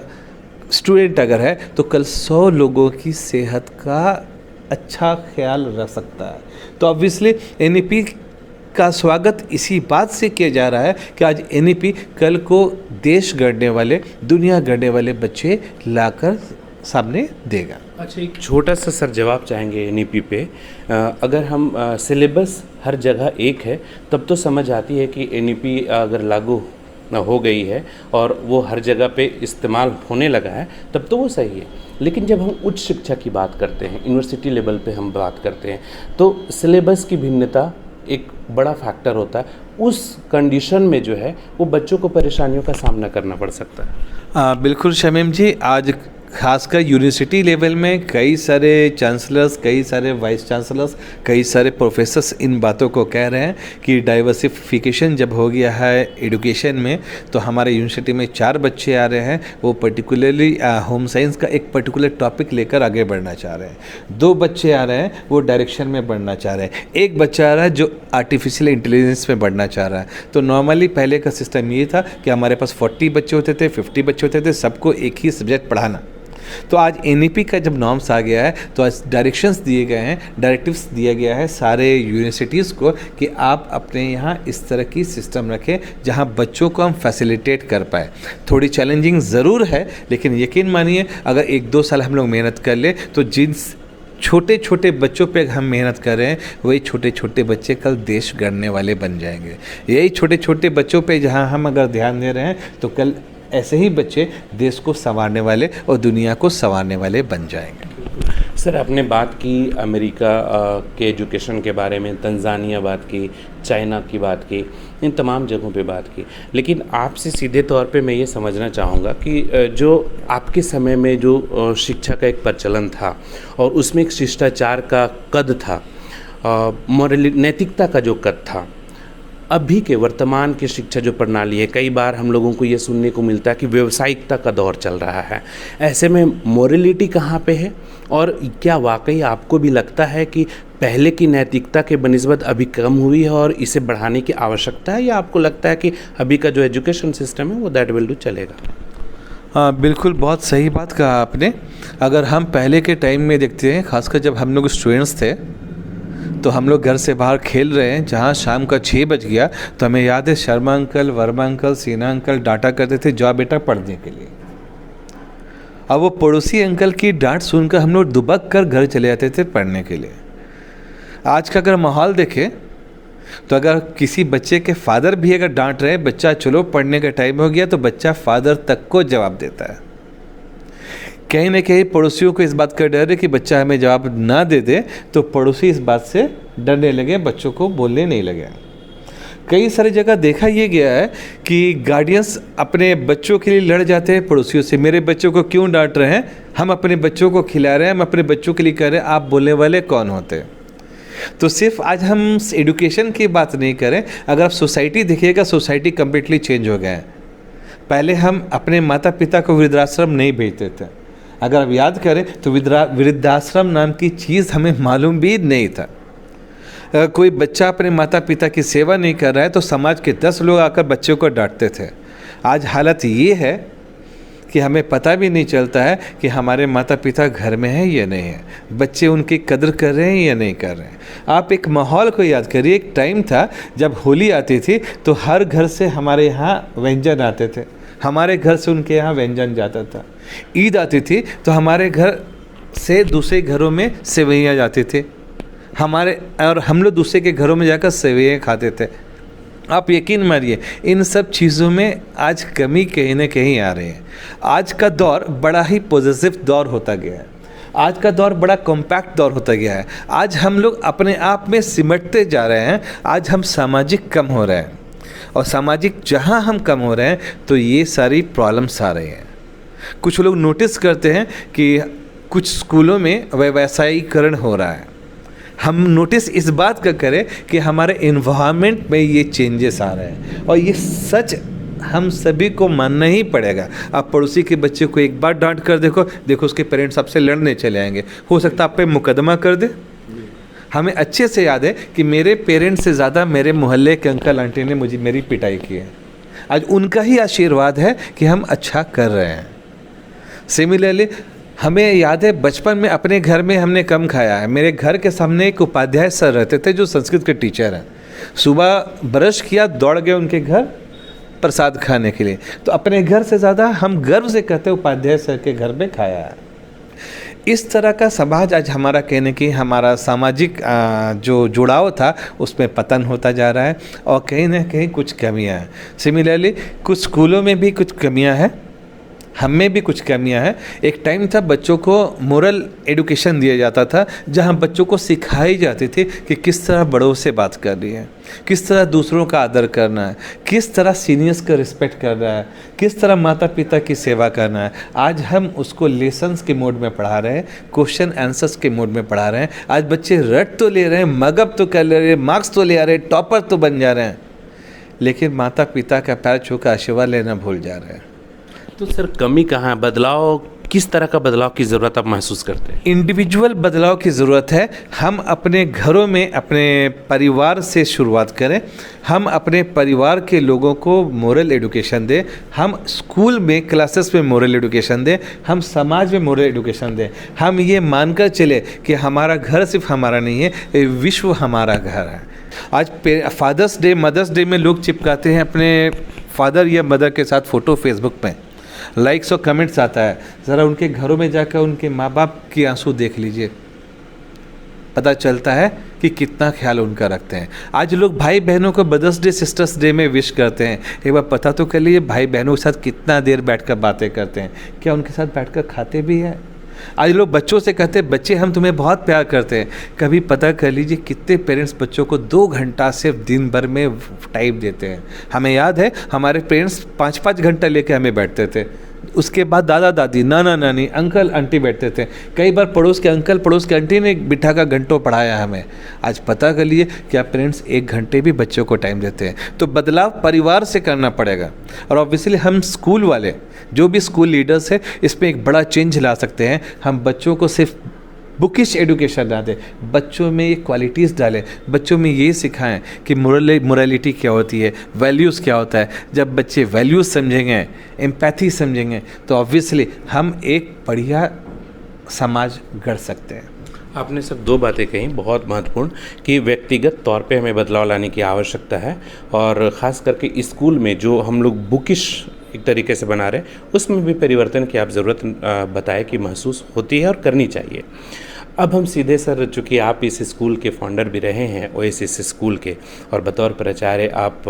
स्टूडेंट अगर है तो कल 100 लोगों की सेहत का अच्छा ख्याल रख सकता है। तो ऑब्वियसली एनईपी का स्वागत इसी बात से किया जा रहा है कि आज एनईपी कल को देश गढ़ने वाले, दुनिया गढ़ने वाले बच्चे लाकर सामने देगा। अच्छा, एक छोटा सा सर जवाब चाहेंगे एनईपी पे। अगर हम सिलेबस हर जगह एक है तब तो समझ आती है कि एनईपी अगर लागू हो गई है और वो हर जगह पे इस्तेमाल होने लगा है तब तो वो सही है। लेकिन जब हम उच्च शिक्षा की बात करते हैं, यूनिवर्सिटी लेवल पे हम बात करते हैं, तो सिलेबस की भिन्नता एक बड़ा फैक्टर होता है। उस कंडीशन में जो है वो बच्चों को परेशानियों का सामना करना पड़ सकता है। बिल्कुल शमीम जी, आज खासकर यूनिवर्सिटी लेवल में कई सारे चांसलर्स, कई सारे वाइस चांसलर्स, कई सारे प्रोफेसर्स इन बातों को कह रहे हैं कि डाइवर्सिफिकेशन जब हो गया है एजुकेशन में, तो हमारे यूनिवर्सिटी में 4 बच्चे आ रहे हैं, वो पर्टिकुलरली होम साइंस का एक पर्टिकुलर टॉपिक लेकर आगे बढ़ना चाह रहे हैं। 2 बच्चे आ रहे हैं वो डायरेक्शन में बढ़ना चाह रहे हैं। एक बच्चा आ रहा है जो आर्टिफिशियल इंटेलिजेंस में बढ़ना चाह रहा है। तो नॉर्मली पहले का सिस्टम ये था कि हमारे पास 40 बच्चे होते थे, 50 बच्चे होते थे, सबको एक ही सब्जेक्ट पढ़ाना। तो आज एनईपी का जब नॉर्म्स आ गया है तो आज डायरेक्शंस दिए गए हैं, डायरेक्टिव्स दिया गया है सारे यूनिवर्सिटीज़ को कि आप अपने यहाँ इस तरह की सिस्टम रखें जहाँ बच्चों को हम फैसिलिटेट कर पाए। थोड़ी चैलेंजिंग ज़रूर है, लेकिन यकीन मानिए अगर 1-2 साल हम लोग मेहनत कर ले तो जिन छोटे छोटे बच्चों पे हम मेहनत कर रहे हैं वही छोटे छोटे बच्चे कल देश गढ़ने वाले बन जाएंगे। यही छोटे छोटे बच्चों पे जहाँ हम अगर ध्यान दे रहे हैं तो कल ऐसे ही बच्चे देश को संवारने वाले और दुनिया को संवारने वाले बन जाएंगे। सर, आपने बात की अमेरिका के एजुकेशन के बारे में, तंजानिया बात की, चाइना की बात की, इन तमाम जगहों पे बात की, लेकिन आपसे सीधे तौर पे मैं ये समझना चाहूँगा कि जो आपके समय में जो शिक्षा का एक प्रचलन था और उसमें एक शिष्टाचार का कद था, नैतिकता का जो कद था, अभी के वर्तमान की शिक्षा जो प्रणाली है, कई बार हम लोगों को ये सुनने को मिलता है कि व्यावसायिकता का दौर चल रहा है। ऐसे में मोरलिटी कहाँ पे है और क्या वाकई आपको भी लगता है कि पहले की नैतिकता के बनिस्बत अभी कम हुई है और इसे बढ़ाने की आवश्यकता है, या आपको लगता है कि अभी का जो एजुकेशन सिस्टम है वो दैट विल डू चलेगा? हाँ, बिल्कुल बहुत सही बात कहा आपने। अगर हम पहले के टाइम में देखते हैं, खासकर जब हम लोग स्टूडेंट्स थे तो हम लोग घर से बाहर खेल रहे हैं, जहाँ शाम का 6 बज गया तो हमें याद है Sharma uncle, Verma uncle, Sinha uncle डांटा करते थे, जाओ बेटा पढ़ने के लिए। अब वो पड़ोसी अंकल की डांट सुनकर हम लोग दुबक कर घर चले जाते थे पढ़ने के लिए। आज का अगर माहौल देखें तो अगर किसी बच्चे के फादर भी अगर डांट रहे, बच्चा चलो पढ़ने का टाइम हो गया, तो बच्चा फादर तक को जवाब देता है। कहीं ना कहीं पड़ोसियों को इस बात का डर है कि बच्चा हमें जवाब ना दे दे तो पड़ोसी इस बात से डरने लगे, बच्चों को बोलने नहीं लगे। कई सारी जगह देखा ये गया है कि गार्डियंस अपने बच्चों के लिए लड़ जाते हैं पड़ोसियों से, मेरे बच्चों को क्यों डांट रहे हैं, हम अपने बच्चों को खिला रहे हैं, हम अपने बच्चों के लिए कर रहे हैं, आप बोलने वाले कौन होते हैं। तो सिर्फ आज हम एडुकेशन की बात नहीं करें, अगर आप सोसाइटी देखिएगा, सोसाइटी कम्प्लीटली चेंज हो गया है। पहले हम अपने माता पिता को वृद्धाश्रम नहीं भेजते थे, अगर आप याद करें तो वृद्धाश्रम नाम की चीज़ हमें मालूम भी नहीं था। कोई बच्चा अपने माता पिता की सेवा नहीं कर रहा है तो समाज के 10 लोग आकर बच्चों को डांटते थे। आज हालत ये है कि हमें पता भी नहीं चलता है कि हमारे माता पिता घर में हैं या नहीं है, बच्चे उनकी कदर कर रहे हैं या नहीं कर रहे हैं। आप एक माहौल को याद करिए, एक टाइम था जब होली आती थी तो हर घर से हमारे यहाँ व्यंजन आते थे, हमारे घर से उनके यहाँ व्यंजन जाता था। ईद आती थी तो हमारे घर से दूसरे घरों में सेवइयाँ जाती थी, और हम लोग दूसरे के घरों में जाकर सेवइयाँ खाते थे। आप यकीन मानिए इन सब चीज़ों में आज कमी कहीं ना कहीं आ रही है। आज का दौर बड़ा ही पॉजिटिव दौर होता गया है, आज का दौर बड़ा कॉम्पैक्ट दौर होता गया है। आज हम लोग अपने आप में सिमटते जा रहे हैं, आज हम सामाजिक कम हो रहे हैं, और सामाजिक जहाँ हम कम हो रहे हैं तो ये सारी प्रॉब्लम्स आ रही हैं। कुछ लोग नोटिस करते हैं कि कुछ स्कूलों में व्यवसायीकरण हो रहा है। हम नोटिस इस बात का करें कि हमारे इन्वायरमेंट में ये चेंजेस आ रहे हैं, और ये सच हम सभी को मानना ही पड़ेगा। आप पड़ोसी के बच्चे को एक बार डांट कर देखो उसके पेरेंट्स आपसे लड़ने चले आएंगे, हो सकता है आप पे मुकदमा कर दे। हमें अच्छे से याद है कि मेरे पेरेंट्स से ज़्यादा मेरे मोहल्ले के अंकल आंटी ने मेरी पिटाई की है, आज उनका ही आशीर्वाद है कि हम अच्छा कर रहे हैं। सिमिलरली हमें याद है बचपन में अपने घर में हमने कम खाया है। मेरे घर के सामने एक उपाध्याय सर रहते थे जो संस्कृत के टीचर हैं, सुबह ब्रश किया दौड़ गए उनके घर प्रसाद खाने के लिए। तो अपने घर से ज़्यादा हम गर्व से कहते हैं उपाध्याय सर के घर में खाया है। इस तरह का समाज आज हमारा कहने की हमारा सामाजिक जो जुड़ाव था उसमें पतन होता जा रहा है, और कहीं ना कहीं कुछ कमियां हैं। सिमिलरली कुछ स्कूलों में भी कुछ कमियां हैं, हम में भी कुछ कमियां हैं। एक टाइम था बच्चों को मोरल एडुकेशन दिया जाता था, जहां बच्चों को सिखाई जाती थी कि किस तरह बड़ों से बात करनी है, किस तरह दूसरों का आदर करना है, किस तरह सीनियर्स का रिस्पेक्ट करना है, किस तरह माता पिता की सेवा करना है। आज हम उसको लेसन्स के मोड में पढ़ा रहे हैं, क्वेश्चन आंसर्स के मोड में पढ़ा रहे हैं। आज बच्चे रट तो ले रहे हैं, मगअप तो कर ले रहे हैं, मार्क्स तो ले आ रहे हैं, टॉपर तो बन जा रहे हैं, लेकिन माता पिता का पैर छूकर आशीर्वाद लेना भूल जा रहे हैं। तो सर कमी कहाँ है, बदलाव किस तरह का बदलाव की ज़रूरत आप महसूस करते हैं? इंडिविजुअल बदलाव की ज़रूरत है। हम अपने घरों में अपने परिवार से शुरुआत करें, हम अपने परिवार के लोगों को मोरल एडुकेशन दें, हम स्कूल में क्लासेस में मोरल एडुकेशन दें, हम समाज में मोरल एडुकेशन दें। हम ये मानकर चले कि हमारा घर सिर्फ हमारा नहीं है, विश्व हमारा घर है। आज फादर्स डे मदर्स डे में लोग चिपकाते हैं अपने फादर या मदर के साथ फ़ोटो फेसबुक पे, लाइक्स और कमेंट्स आता है। ज़रा उनके घरों में जाकर उनके माँ बाप के आंसू देख लीजिए, पता चलता है कि कितना ख्याल उनका रखते हैं। आज लोग भाई बहनों को मदर्स डे सिस्टर्स डे में विश करते हैं। एक बार पता तो कर लीजिए भाई बहनों के साथ कितना देर बैठकर बातें करते हैं, क्या उनके साथ बैठकर खाते भी हैं। आज लोग बच्चों से कहते हैं बच्चे हम तुम्हें बहुत प्यार करते हैं, कभी पता कर लीजिए कितने पेरेंट्स बच्चों को 2 घंटा सिर्फ दिन भर में टाइम देते हैं। हमें याद है हमारे पेरेंट्स 5-5 घंटा लेके हमें बैठते थे, उसके बाद दादा दादी नाना नानी अंकल आंटी बैठते थे। कई बार पड़ोस के अंकल पड़ोस के आंटी ने बिठा का घंटों पढ़ाया हमें। आज पता कर लिए क्या पेरेंट्स 1 घंटे भी बच्चों को टाइम देते हैं। तो बदलाव परिवार से करना पड़ेगा, और ऑब्वियसली हम स्कूल वाले जो भी स्कूल लीडर्स हैं इसमें एक बड़ा चेंज ला सकते हैं। हम बच्चों को सिर्फ बुकिश एडुकेशन ना दें, बच्चों में ये क्वालिटीज़ डालें, बच्चों में ये सिखाएं कि मोरालिटी क्या होती है, वैल्यूज़ क्या होता है। जब बच्चे वैल्यूज़ समझेंगे, एम्पैथी समझेंगे, तो ऑब्वियसली हम एक बढ़िया समाज गढ़ सकते हैं। आपने सब 2 बातें कही बहुत महत्वपूर्ण, कि व्यक्तिगत तौर पे हमें बदलाव लाने की आवश्यकता है, और ख़ास करके स्कूल में जो हम लोग बुकिश एक तरीके से बना रहे हैं उसमें भी परिवर्तन की आप ज़रूरत बताए कि महसूस होती है और करनी चाहिए। अब हम सीधे सर, चूँकि आप इस स्कूल के फाउंडर भी रहे हैं ओएसिस स्कूल के, और बतौर प्राचार्य आप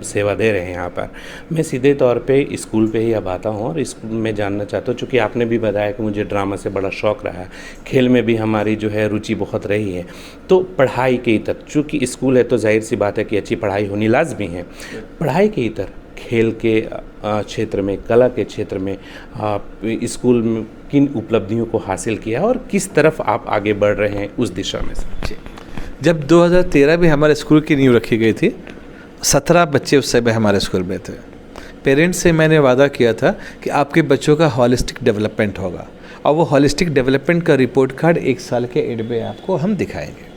सेवा दे रहे हैं यहाँ पर, मैं सीधे तौर पे स्कूल पे ही अब आता हूँ और स्कूल में जानना चाहता हूँ, चूँकि आपने भी बताया कि मुझे ड्रामा से बड़ा शौक़ रहा है, खेल में भी हमारी जो है रुचि बहुत रही है, तो पढ़ाई के इतर, चूँकि स्कूल है तो जाहिर सी बात है कि अच्छी पढ़ाई होनी लाजमी है, पढ़ाई के इतर खेल के क्षेत्र में, कला के क्षेत्र में स्कूल में किन उपलब्धियों को हासिल किया और किस तरफ आप आगे बढ़ रहे हैं उस दिशा में से? जब 2013 में हमारे स्कूल की नींव रखी गई थी, 17 बच्चे उस समय हमारे स्कूल में थे। पेरेंट्स से मैंने वादा किया था कि आपके बच्चों का हॉलिस्टिक डेवलपमेंट होगा, और वो हॉलिस्टिक डेवलपमेंट का रिपोर्ट कार्ड 1 साल के एंड में आपको हम दिखाएंगे।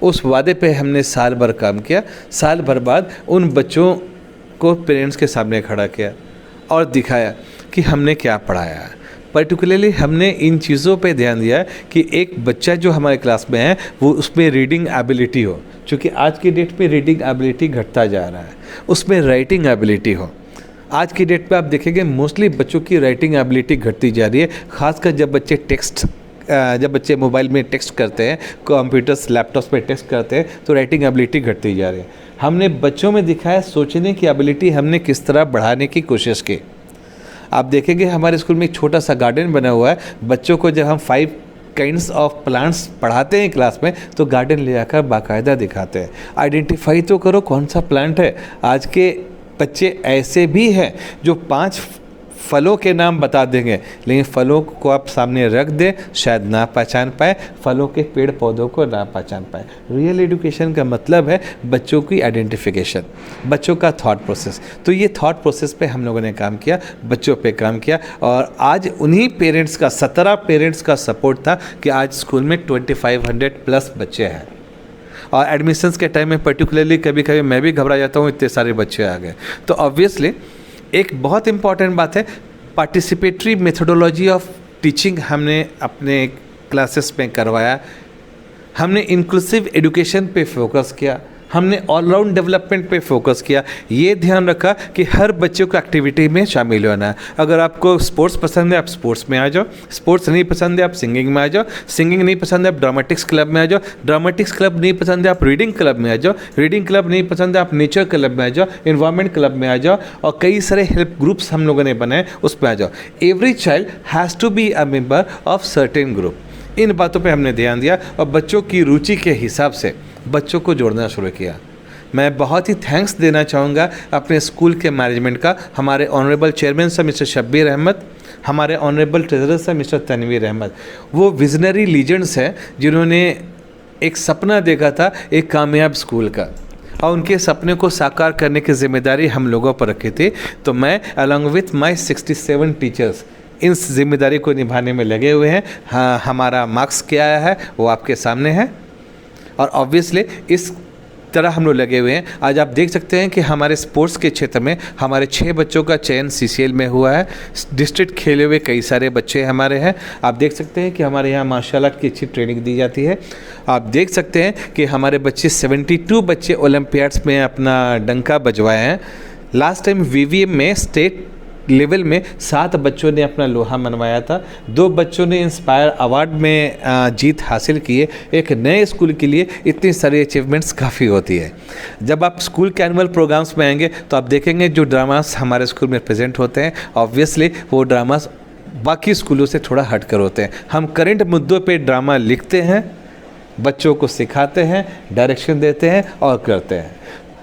उस वादे पे हमने साल भर काम किया। साल भर बाद उन बच्चों को पेरेंट्स के सामने खड़ा किया और दिखाया कि हमने क्या पढ़ाया है। पर्टिकुलरली हमने इन चीज़ों पे ध्यान दिया कि एक बच्चा जो हमारे क्लास में है वो उसमें रीडिंग एबिलिटी हो, क्योंकि आज की डेट पे रीडिंग एबिलिटी घटता जा रहा है, उसमें राइटिंग एबिलिटी हो। आज की डेट पे आप देखेंगे मोस्टली बच्चों की राइटिंग एबिलिटी घटती जा रही है, खासकर जब बच्चे मोबाइल में टेक्स्ट करते हैं, कंप्यूटर्स लैपटॉप्स में टेक्स्ट करते हैं, तो राइटिंग एबिलिटी घटती जा रही है। हमने बच्चों में दिखाया सोचने की एबिलिटी हमने किस तरह बढ़ाने की कोशिश की। आप देखेंगे हमारे स्कूल में एक छोटा सा गार्डन बना हुआ है। बच्चों को जब हम 5 काइंड्स ऑफ प्लांट्स पढ़ाते हैं क्लास में, तो गार्डन ले आकर बाकायदा दिखाते हैं। आइडेंटिफाई तो करो कौन सा प्लांट है। आज के बच्चे ऐसे भी हैं जो 5 फलों के नाम बता देंगे, लेकिन फलों को आप सामने रख दें शायद ना पहचान पाए, फलों के पेड़ पौधों को ना पहचान पाए। रियल एजुकेशन का मतलब है बच्चों की आइडेंटिफिकेशन, बच्चों का थॉट प्रोसेस। तो ये थॉट प्रोसेस पे हम लोगों ने काम किया, बच्चों पे काम किया, और आज उन्हीं पेरेंट्स का 17 पेरेंट्स का सपोर्ट था कि आज स्कूल में 2500 प्लस बच्चे हैं। और एडमिशन्स के टाइम में पर्टिकुलरली कभी कभी मैं भी घबरा जाता हूँ, इतने सारे बच्चे आ गए। तो ऑब्वियसली एक बहुत इम्पॉर्टेंट बात है, पार्टिसिपेटरी मेथोडोलॉजी ऑफ टीचिंग हमने अपने क्लासेस में करवाया। हमने इंक्लूसिव एजुकेशन पे फोकस किया, हमने ऑलराउंड डेवलपमेंट पे फोकस किया। ये ध्यान रखा कि हर बच्चे को एक्टिविटी में शामिल होना है। अगर आपको स्पोर्ट्स पसंद है आप स्पोर्ट्स में आ जाओ, स्पोर्ट्स नहीं पसंद है आप सिंगिंग में आ जाओ, सिंगिंग नहीं पसंद है आप ड्रामेटिक्स क्लब में आ जाओ, ड्रामेटिक्स क्लब नहीं पसंद है आप रीडिंग क्लब में आ जाओ, रीडिंग क्लब नहीं पसंद है आप नेचर क्लब में आ जाओ, इन्वायरमेंट क्लब में आ जाओ, और कई सारे हेल्प ग्रुप्स हम लोगों ने बनाए, उसमें आ जाओ। Every child has to be a member of certain group. इन बातों पे हमने ध्यान दिया और बच्चों की रुचि के हिसाब से बच्चों को जोड़ना शुरू किया। मैं बहुत ही थैंक्स देना चाहूँगा अपने स्कूल के मैनेजमेंट का, हमारे ऑनरेबल चेयरमैन साहब मिस्टर शब्बीर अहमद, हमारे ऑनरेबल ट्रेजरर साहब मिस्टर तनवीर अहमद। वो विजनरी लीजेंड्स हैं जिन्होंने एक सपना देखा था एक कामयाब स्कूल का, और उनके सपने को साकार करने की जिम्मेदारी हम लोगों पर रखी थी। तो मैं अलॉन्ग विथ माई 67 टीचर्स इस जिम्मेदारी को निभाने में लगे हुए हैं। हाँ, हमारा मार्क्स क्या आया है वो आपके सामने है, और ऑब्वियसली इस तरह हम लोग लगे हुए हैं। आज आप देख सकते हैं कि हमारे स्पोर्ट्स के क्षेत्र में हमारे 6 बच्चों का चयन CCL में हुआ है। डिस्ट्रिक्ट खेले हुए कई सारे बच्चे हमारे हैं। आप देख सकते हैं कि हमारे यहाँ मार्शल आर्ट की अच्छी ट्रेनिंग दी जाती है। आप देख सकते हैं कि हमारे बच्चे 72 बच्चे ओलंपियाड्स में अपना डंका बजवाए हैं। लास्ट टाइम VVM में स्टेट लेवल में 7 बच्चों ने अपना लोहा मनवाया था। 2 बच्चों ने इंस्पायर अवार्ड में जीत हासिल की है। एक नए स्कूल के लिए इतनी सारी अचीवमेंट्स काफ़ी होती है। जब आप स्कूल के एनुअल प्रोग्राम्स में आएंगे तो आप देखेंगे जो ड्रामास हमारे स्कूल में प्रेजेंट होते हैं, ऑब्वियसली वो ड्रामास बाकी स्कूलों से थोड़ा हट कर होते हैं। हम करंट मुद्दों पर ड्रामा लिखते हैं, बच्चों को सिखाते हैं, डायरेक्शन देते हैं और करते हैं।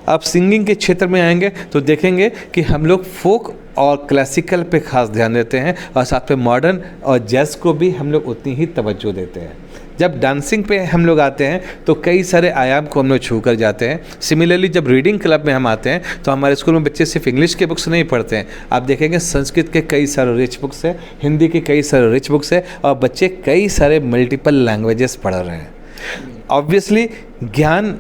अब सिंगिंग के क्षेत्र में आएंगे तो देखेंगे कि हम लोग फोक और क्लासिकल पे खास ध्यान देते हैं, और साथ में मॉडर्न और जैज़ को भी हम लोग उतनी ही तवज्जो देते हैं। जब डांसिंग पे हम लोग आते हैं तो कई सारे आयाम को हम लोग छू कर जाते हैं। सिमिलरली जब रीडिंग क्लब में हम आते हैं तो हमारे स्कूल में बच्चे सिर्फ इंग्लिश के बुक्स नहीं पढ़ते हैं। आप देखेंगे संस्कृत के कई सारे रिच बुक्स हैं, हिंदी के कई सारे रिच बुक्स हैं, और बच्चे कई सारे मल्टीपल लैंग्वेजेस पढ़ रहे हैं। ऑब्वियसली ज्ञान,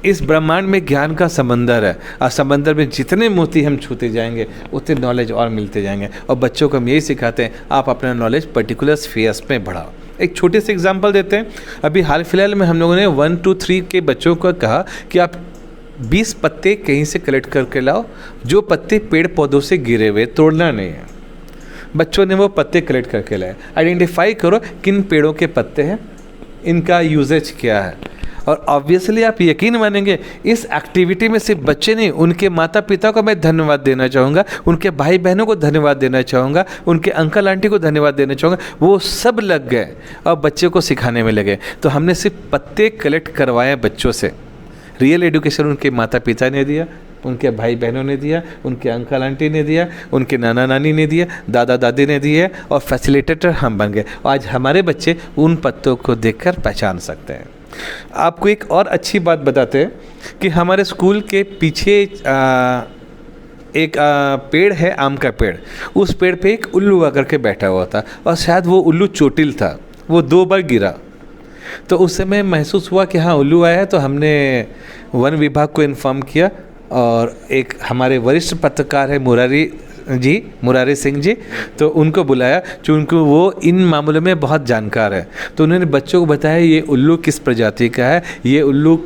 इस ब्रह्मांड में ज्ञान का समंदर है, और समंदर में जितने मोती हम छूते जाएंगे उतने नॉलेज और मिलते जाएंगे। और बच्चों को हम यही सिखाते हैं आप अपना नॉलेज पर्टिकुलर स्फीयर्स में बढ़ाओ। एक छोटे से एग्जांपल देते हैं। अभी हाल फिलहाल में हम लोगों ने 1, 2, 3 के बच्चों को कहा कि आप 20 पत्ते कहीं से कलेक्ट करके लाओ, जो पत्ते पेड़ पौधों से गिरे हुए, तोड़ना नहीं है। बच्चों ने वो पत्ते कलेक्ट करके लाए। आइडेंटिफाई करो किन पेड़ों के पत्ते हैं, इनका यूजेज क्या है। और ऑब्वियसली आप यकीन मानेंगे, इस एक्टिविटी में सिर्फ बच्चे नहीं, उनके माता पिता को मैं धन्यवाद देना चाहूँगा, उनके भाई बहनों को धन्यवाद देना चाहूँगा, उनके अंकल आंटी को धन्यवाद देना चाहूँगा। वो सब लग गए और बच्चे को सिखाने में लगे। तो हमने सिर्फ पत्ते कलेक्ट करवाए बच्चों से। रियल एजुकेशन उनके माता पिता ने दिया, उनके भाई बहनों ने दिया, उनके अंकल आंटी ने दिया, उनके नाना नानी ने दिया, दादा दादी ने दिया, और फैसिलिटेटर हम बन गए। आज हमारे बच्चे उन पत्तों को देखकर पहचान सकते हैं। आपको एक और अच्छी बात बताते हैं कि हमारे स्कूल के पीछे एक पेड़ है, आम का पेड़। उस पेड़ पे एक उल्लू आकर के बैठा हुआ था, और शायद वो उल्लू चोटिल था, वो 2 बार गिरा। तो उस समय महसूस हुआ कि हाँ उल्लू आया है। तो हमने वन विभाग को इन्फॉर्म किया, और एक हमारे वरिष्ठ पत्रकार है मुरारी सिंह जी, तो उनको बुलाया, चूँकि वो इन मामलों में बहुत जानकार है। तो उन्होंने बच्चों को बताया ये उल्लू किस प्रजाति का है, ये उल्लू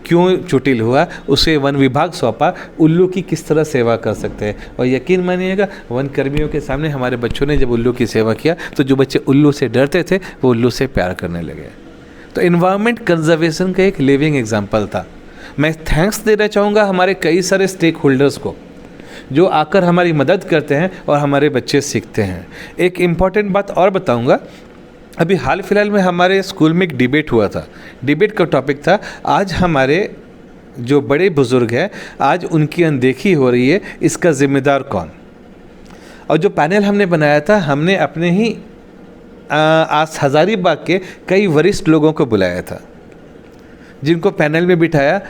क्यों चोटिल हुआ, उसे वन विभाग सौंपा, उल्लू की किस तरह सेवा कर सकते हैं। और यकीन मानिएगा, वन कर्मियों के सामने हमारे बच्चों ने जब उल्लू की सेवा किया, तो जो बच्चे उल्लू से डरते थे वो उल्लू से प्यार करने लगे। तो इन्वायरमेंट कंजर्वेशन का एक लिविंग एग्जाम्पल था। मैं थैंक्स देना चाहूँगा हमारे कई सारे स्टेक होल्डर्स को, जो आकर हमारी मदद करते हैं और हमारे बच्चे सीखते हैं। एक इम्पॉर्टेंट बात और बताऊंगा, अभी हाल फिलहाल में हमारे स्कूल में एक डिबेट हुआ था। डिबेट का टॉपिक था, आज हमारे जो बड़े बुज़ुर्ग हैं, आज उनकी अनदेखी हो रही है, इसका ज़िम्मेदार कौन। और जो पैनल हमने बनाया था, हमने अपने ही आज हज़ारीबाग के कई वरिष्ठ लोगों को बुलाया था, जिनको पैनल में बिठाया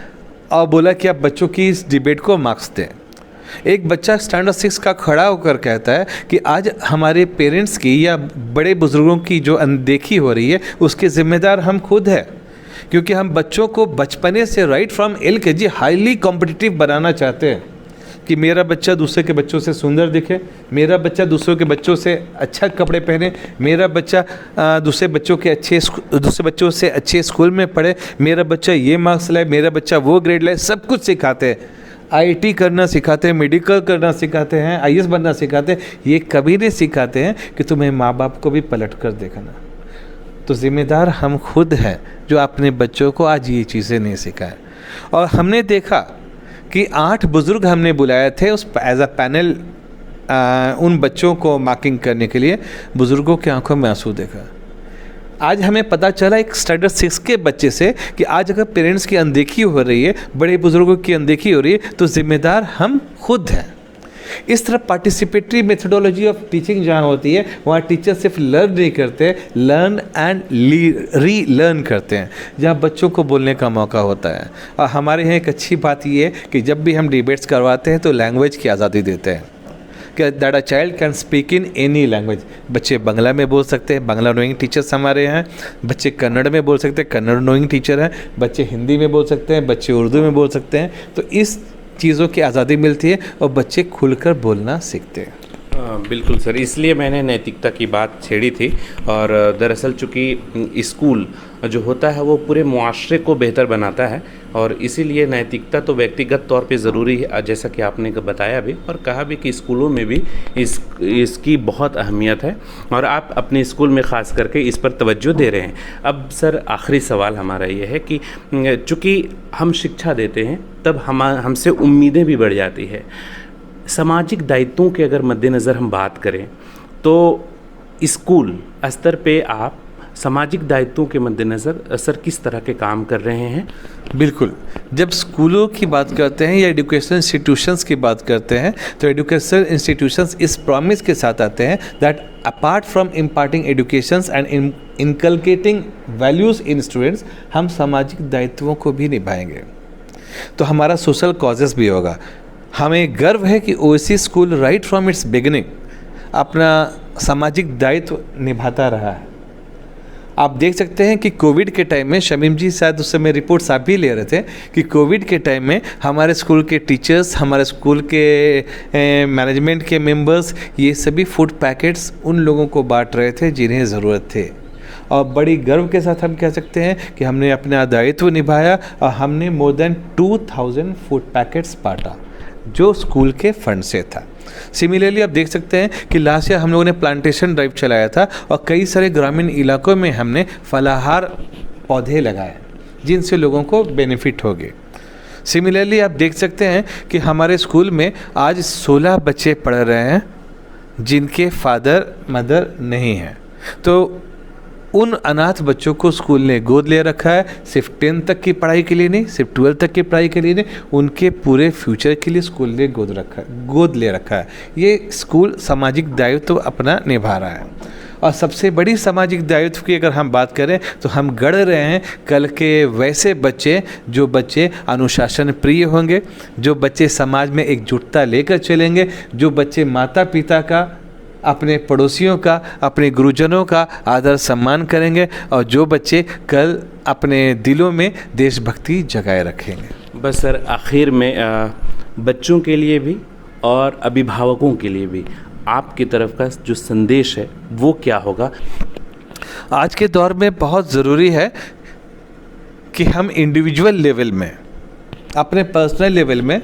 और बोला कि आप बच्चों की इस डिबेट को मार्क्स दें। एक बच्चा स्टैंडर्ड 6 का खड़ा होकर कहता है कि आज हमारे पेरेंट्स की या बड़े बुजुर्गों की जो अनदेखी हो रही है, उसके ज़िम्मेदार हम खुद हैं, क्योंकि हम बच्चों को बचपने से right from LKG highly competitive बनाना चाहते हैं कि मेरा बच्चा दूसरे के बच्चों से सुंदर दिखे, मेरा बच्चा दूसरों के बच्चों से अच्छा कपड़े पहने, मेरा बच्चा दूसरे बच्चों से अच्छे स्कूल में पढ़े, मेरा बच्चा ये मार्क्स लाए, मेरा बच्चा वो ग्रेड लाए। सब कुछ सिखाते हैं, IIT करना सिखाते हैं, मेडिकल करना सिखाते हैं, IAS बनना सिखाते हैं। ये कभी नहीं सिखाते हैं कि तुम्हें माँ बाप को भी पलट कर देखना। तो ज़िम्मेदार हम खुद हैं जो अपने बच्चों को आज ये चीज़ें नहीं सिखाएं। और हमने देखा कि 8 बुज़ुर्ग हमने बुलाए थे उस एज अ पैनल, उन बच्चों को मार्किंग करने के लिए। बुज़ुर्गों की आंखों में आंसू देखा। आज हमें पता चला एक स्टैंडर्ड 6 के बच्चे से कि आज अगर पेरेंट्स की अनदेखी हो रही है, बड़े बुजुर्गों की अनदेखी हो रही है, तो ज़िम्मेदार हम खुद हैं। इस तरह पार्टिसिपेटरी मेथडोलॉजी ऑफ टीचिंग जहाँ होती है, वहाँ टीचर सिर्फ लर्न नहीं करते, लर्न एंड री लर्न करते हैं, जहाँ बच्चों को बोलने का मौका होता है। और हमारे यहाँ एक अच्छी बात ये है कि जब भी हम डिबेट्स करवाते हैं तो लैंग्वेज की आज़ादी देते हैं कि that a child can speak in any language. बच्चे बांग्ला में बोल सकते हैं, बांग्ला नोइंग टीचर्स हमारे हैं। बच्चे कन्नड़ में बोल सकते हैं, कन्नड़ नोइंग टीचर हैं। बच्चे हिंदी में बोल सकते हैं, बच्चे उर्दू में बोल सकते हैं। तो इस चीज़ों की आज़ादी मिलती है और बच्चे खुलकर बोलना सीखते हैं। बिल्कुल सर, इसलिए मैंने नैतिकता की बात छेड़ी थी। और दरअसल चूँकि स्कूल जो होता है वो पूरे मुआशरे को बेहतर बनाता है, और इसीलिए नैतिकता तो व्यक्तिगत तौर पे ज़रूरी है, जैसा कि आपने बताया भी और कहा भी कि स्कूलों में भी इसकी बहुत अहमियत है, और आप अपने स्कूल में ख़ास करके इस पर तवज्जो दे रहे हैं। अब सर आखिरी सवाल हमारा ये है कि चूँकि हम शिक्षा देते हैं, तब हमसे उम्मीदें भी बढ़ जाती है। सामाजिक दायित्वों के अगर मद्देनज़र हम बात करें, तो स्कूल स्तर पे आप सामाजिक दायित्वों के मद्देनज़र सर किस तरह के काम कर रहे हैं? बिल्कुल, जब स्कूलों की बात करते हैं या एजुकेशनल इंस्टीट्यूशंस की बात करते हैं, तो एजुकेशनल इंस्टीट्यूशंस इस प्रॉमिस के साथ आते हैं that apart from imparting educations and inculcating values in students, हम सामाजिक दायित्वों को भी निभाएंगे। तो हमारा सोशल कॉजेस भी होगा। हमें गर्व है कि O A C school right from its beginning अपना सामाजिक दायित्व निभाता रहा है। आप देख सकते हैं कि कोविड के टाइम में, शमीम जी शायद उस समय रिपोर्ट्स आप भी ले रहे थे कि कोविड के टाइम में हमारे स्कूल के टीचर्स, हमारे स्कूल के मैनेजमेंट के मेंबर्स, ये सभी फूड पैकेट्स उन लोगों को बांट रहे थे जिन्हें ज़रूरत थे। और बड़ी गर्व के साथ हम कह सकते हैं कि हमने अपना दायित्व निभाया और हमने मोर देन 2000 फूड पैकेट्स बांटा, जो स्कूल के फंड से था। सिमिलरली आप देख सकते हैं कि लास्ट ईयर हम लोगों ने प्लांटेशन ड्राइव चलाया था और कई सारे ग्रामीण इलाकों में हमने फलाहार पौधे लगाए जिनसे लोगों को बेनिफिट हो गए। सिमिलरली आप देख सकते हैं कि हमारे स्कूल में आज 16 बच्चे पढ़ रहे हैं जिनके फादर मदर नहीं हैं। तो उन अनाथ बच्चों को स्कूल ने गोद ले रखा है, सिर्फ 10 तक की पढ़ाई के लिए नहीं, सिर्फ 12 तक की पढ़ाई के लिए नहीं, उनके पूरे फ्यूचर के लिए स्कूल ने गोद ले रखा है। ये स्कूल सामाजिक दायित्व अपना निभा रहा है। और सबसे बड़ी सामाजिक दायित्व की अगर हम बात करें तो हम गढ़ रहे हैं कल के वैसे बच्चे जो बच्चे अनुशासन प्रिय होंगे, जो बच्चे समाज में एकजुटता लेकर चलेंगे, जो बच्चे माता पिता का, अपने पड़ोसियों का, अपने गुरुजनों का आदर सम्मान करेंगे और जो बच्चे कल अपने दिलों में देशभक्ति जगाए रखेंगे। बस सर, आखिर में बच्चों के लिए भी और अभिभावकों के लिए भी आपकी तरफ का जो संदेश है वो क्या होगा? आज के दौर में बहुत ज़रूरी है कि हम इंडिविजुअल लेवल में, अपने पर्सनल लेवल में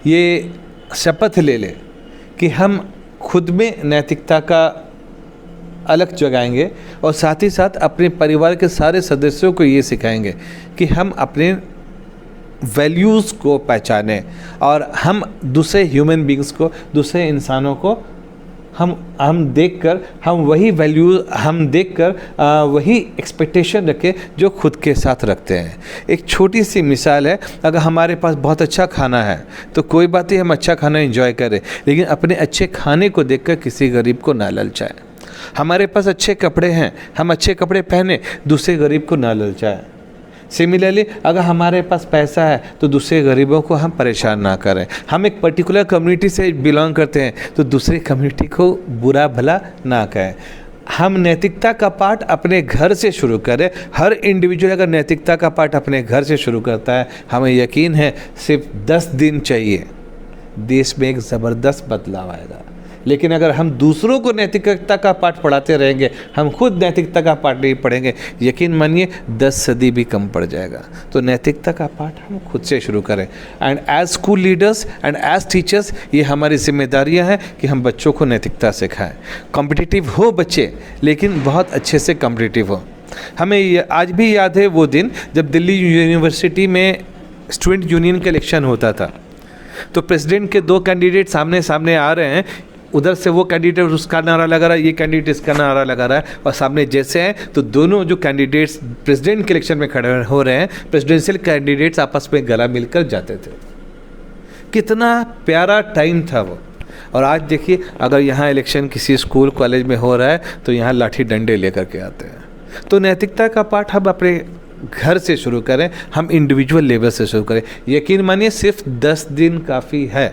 ये शपथ ले लें कि हम खुद में नैतिकता का अलग जगाएंगे और साथ ही साथ अपने परिवार के सारे सदस्यों को ये सिखाएंगे कि हम अपने वैल्यूज़ को पहचानें और हम दूसरे ह्यूमन बींग्स को, दूसरे इंसानों को हम देखकर हम वही वैल्यू हम देखकर वही एक्सपेक्टेशन रखें जो खुद के साथ रखते हैं। एक छोटी सी मिसाल है, अगर हमारे पास बहुत अच्छा खाना है तो कोई बात नहीं, हम अच्छा खाना एंजॉय करें, लेकिन अपने अच्छे खाने को देखकर किसी गरीब को ना ललचाएं। हमारे पास अच्छे कपड़े हैं, हम अच्छे कपड़े पहने, दूसरे गरीब को ना ललचाएं। सिमिलरली अगर हमारे पास पैसा है तो दूसरे गरीबों को हम परेशान ना करें। हम एक पर्टिकुलर कम्युनिटी से बिलोंग करते हैं तो दूसरी कम्युनिटी को बुरा भला ना कहें। हम नैतिकता का पाठ अपने घर से शुरू करें। हर इंडिविजुअल अगर नैतिकता का पाठ अपने घर से शुरू करता है, हमें यकीन है सिर्फ 10 दिन चाहिए, देश में एक ज़बरदस्त बदलाव आएगा। लेकिन अगर हम दूसरों को नैतिकता का पाठ पढ़ाते रहेंगे, हम खुद नैतिकता का पाठ नहीं पढ़ेंगे, यकीन मानिए 10 सदी भी कम पड़ जाएगा। तो नैतिकता का पाठ हम खुद से शुरू करें। And as school leaders and as teachers ये हमारी जिम्मेदारियां हैं कि हम बच्चों को नैतिकता सिखाएं। कॉम्पिटिटिव हो बच्चे, लेकिन बहुत अच्छे से कॉम्पिटिटिव हो। हमें आज भी याद है वो दिन जब दिल्ली यूनिवर्सिटी में स्टूडेंट यूनियन का इलेक्शन होता था। तो प्रेसिडेंट के 2 कैंडिडेट सामने सामने आ रहे हैं, उधर से वो कैंडिडेट उसका नारा लगा रहा है, ये कैंडिडेट इसका नारा लगा रहा है, और सामने जैसे हैं तो दोनों जो कैंडिडेट्स प्रेसिडेंट के इलेक्शन में खड़े हो रहे हैं, प्रेसिडेंशियल कैंडिडेट्स आपस में गला मिलकर जाते थे। कितना प्यारा टाइम था वो। और आज देखिए, अगर यहाँ इलेक्शन किसी स्कूल कॉलेज में हो रहा है तो यहाँ लाठी डंडे लेकर के आते हैं। तो नैतिकता का पाठ हम अपने घर से शुरू करें, हम इंडिविजुअल लेवल से शुरू करें। यकीन मानिए सिर्फ 10 दिन काफ़ी है।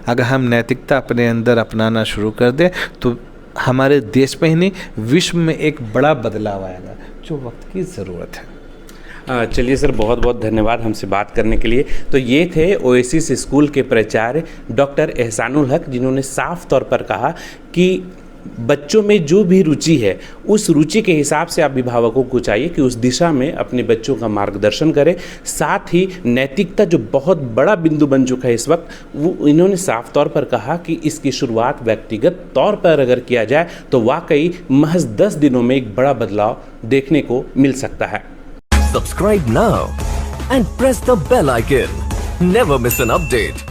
अगर हम नैतिकता अपने अंदर अपनाना शुरू कर दें तो हमारे देश में ही नहीं, विश्व में एक बड़ा बदलाव आएगा, जो वक्त की ज़रूरत है। चलिए सर, बहुत बहुत धन्यवाद हमसे बात करने के लिए। तो ये थे ओएसिस स्कूल के प्राचार्य डॉक्टर एहसानुल हक, जिन्होंने साफ तौर पर कहा कि बच्चों में जो भी रुचि है उस रुचि के हिसाब से अभिभावकों को चाहिए कि उस दिशा में अपने बच्चों का मार्गदर्शन करें। साथ ही नैतिकता जो बहुत बड़ा बिंदु बन चुका है इस वक्त, वो इन्होंने साफ तौर पर कहा कि इसकी शुरुआत व्यक्तिगत तौर पर अगर किया जाए तो वाकई महज 10 दिनों में एक बड़ा बदलाव देखने को मिल सकता है। Subscribe now and press the bell icon. Never miss an update.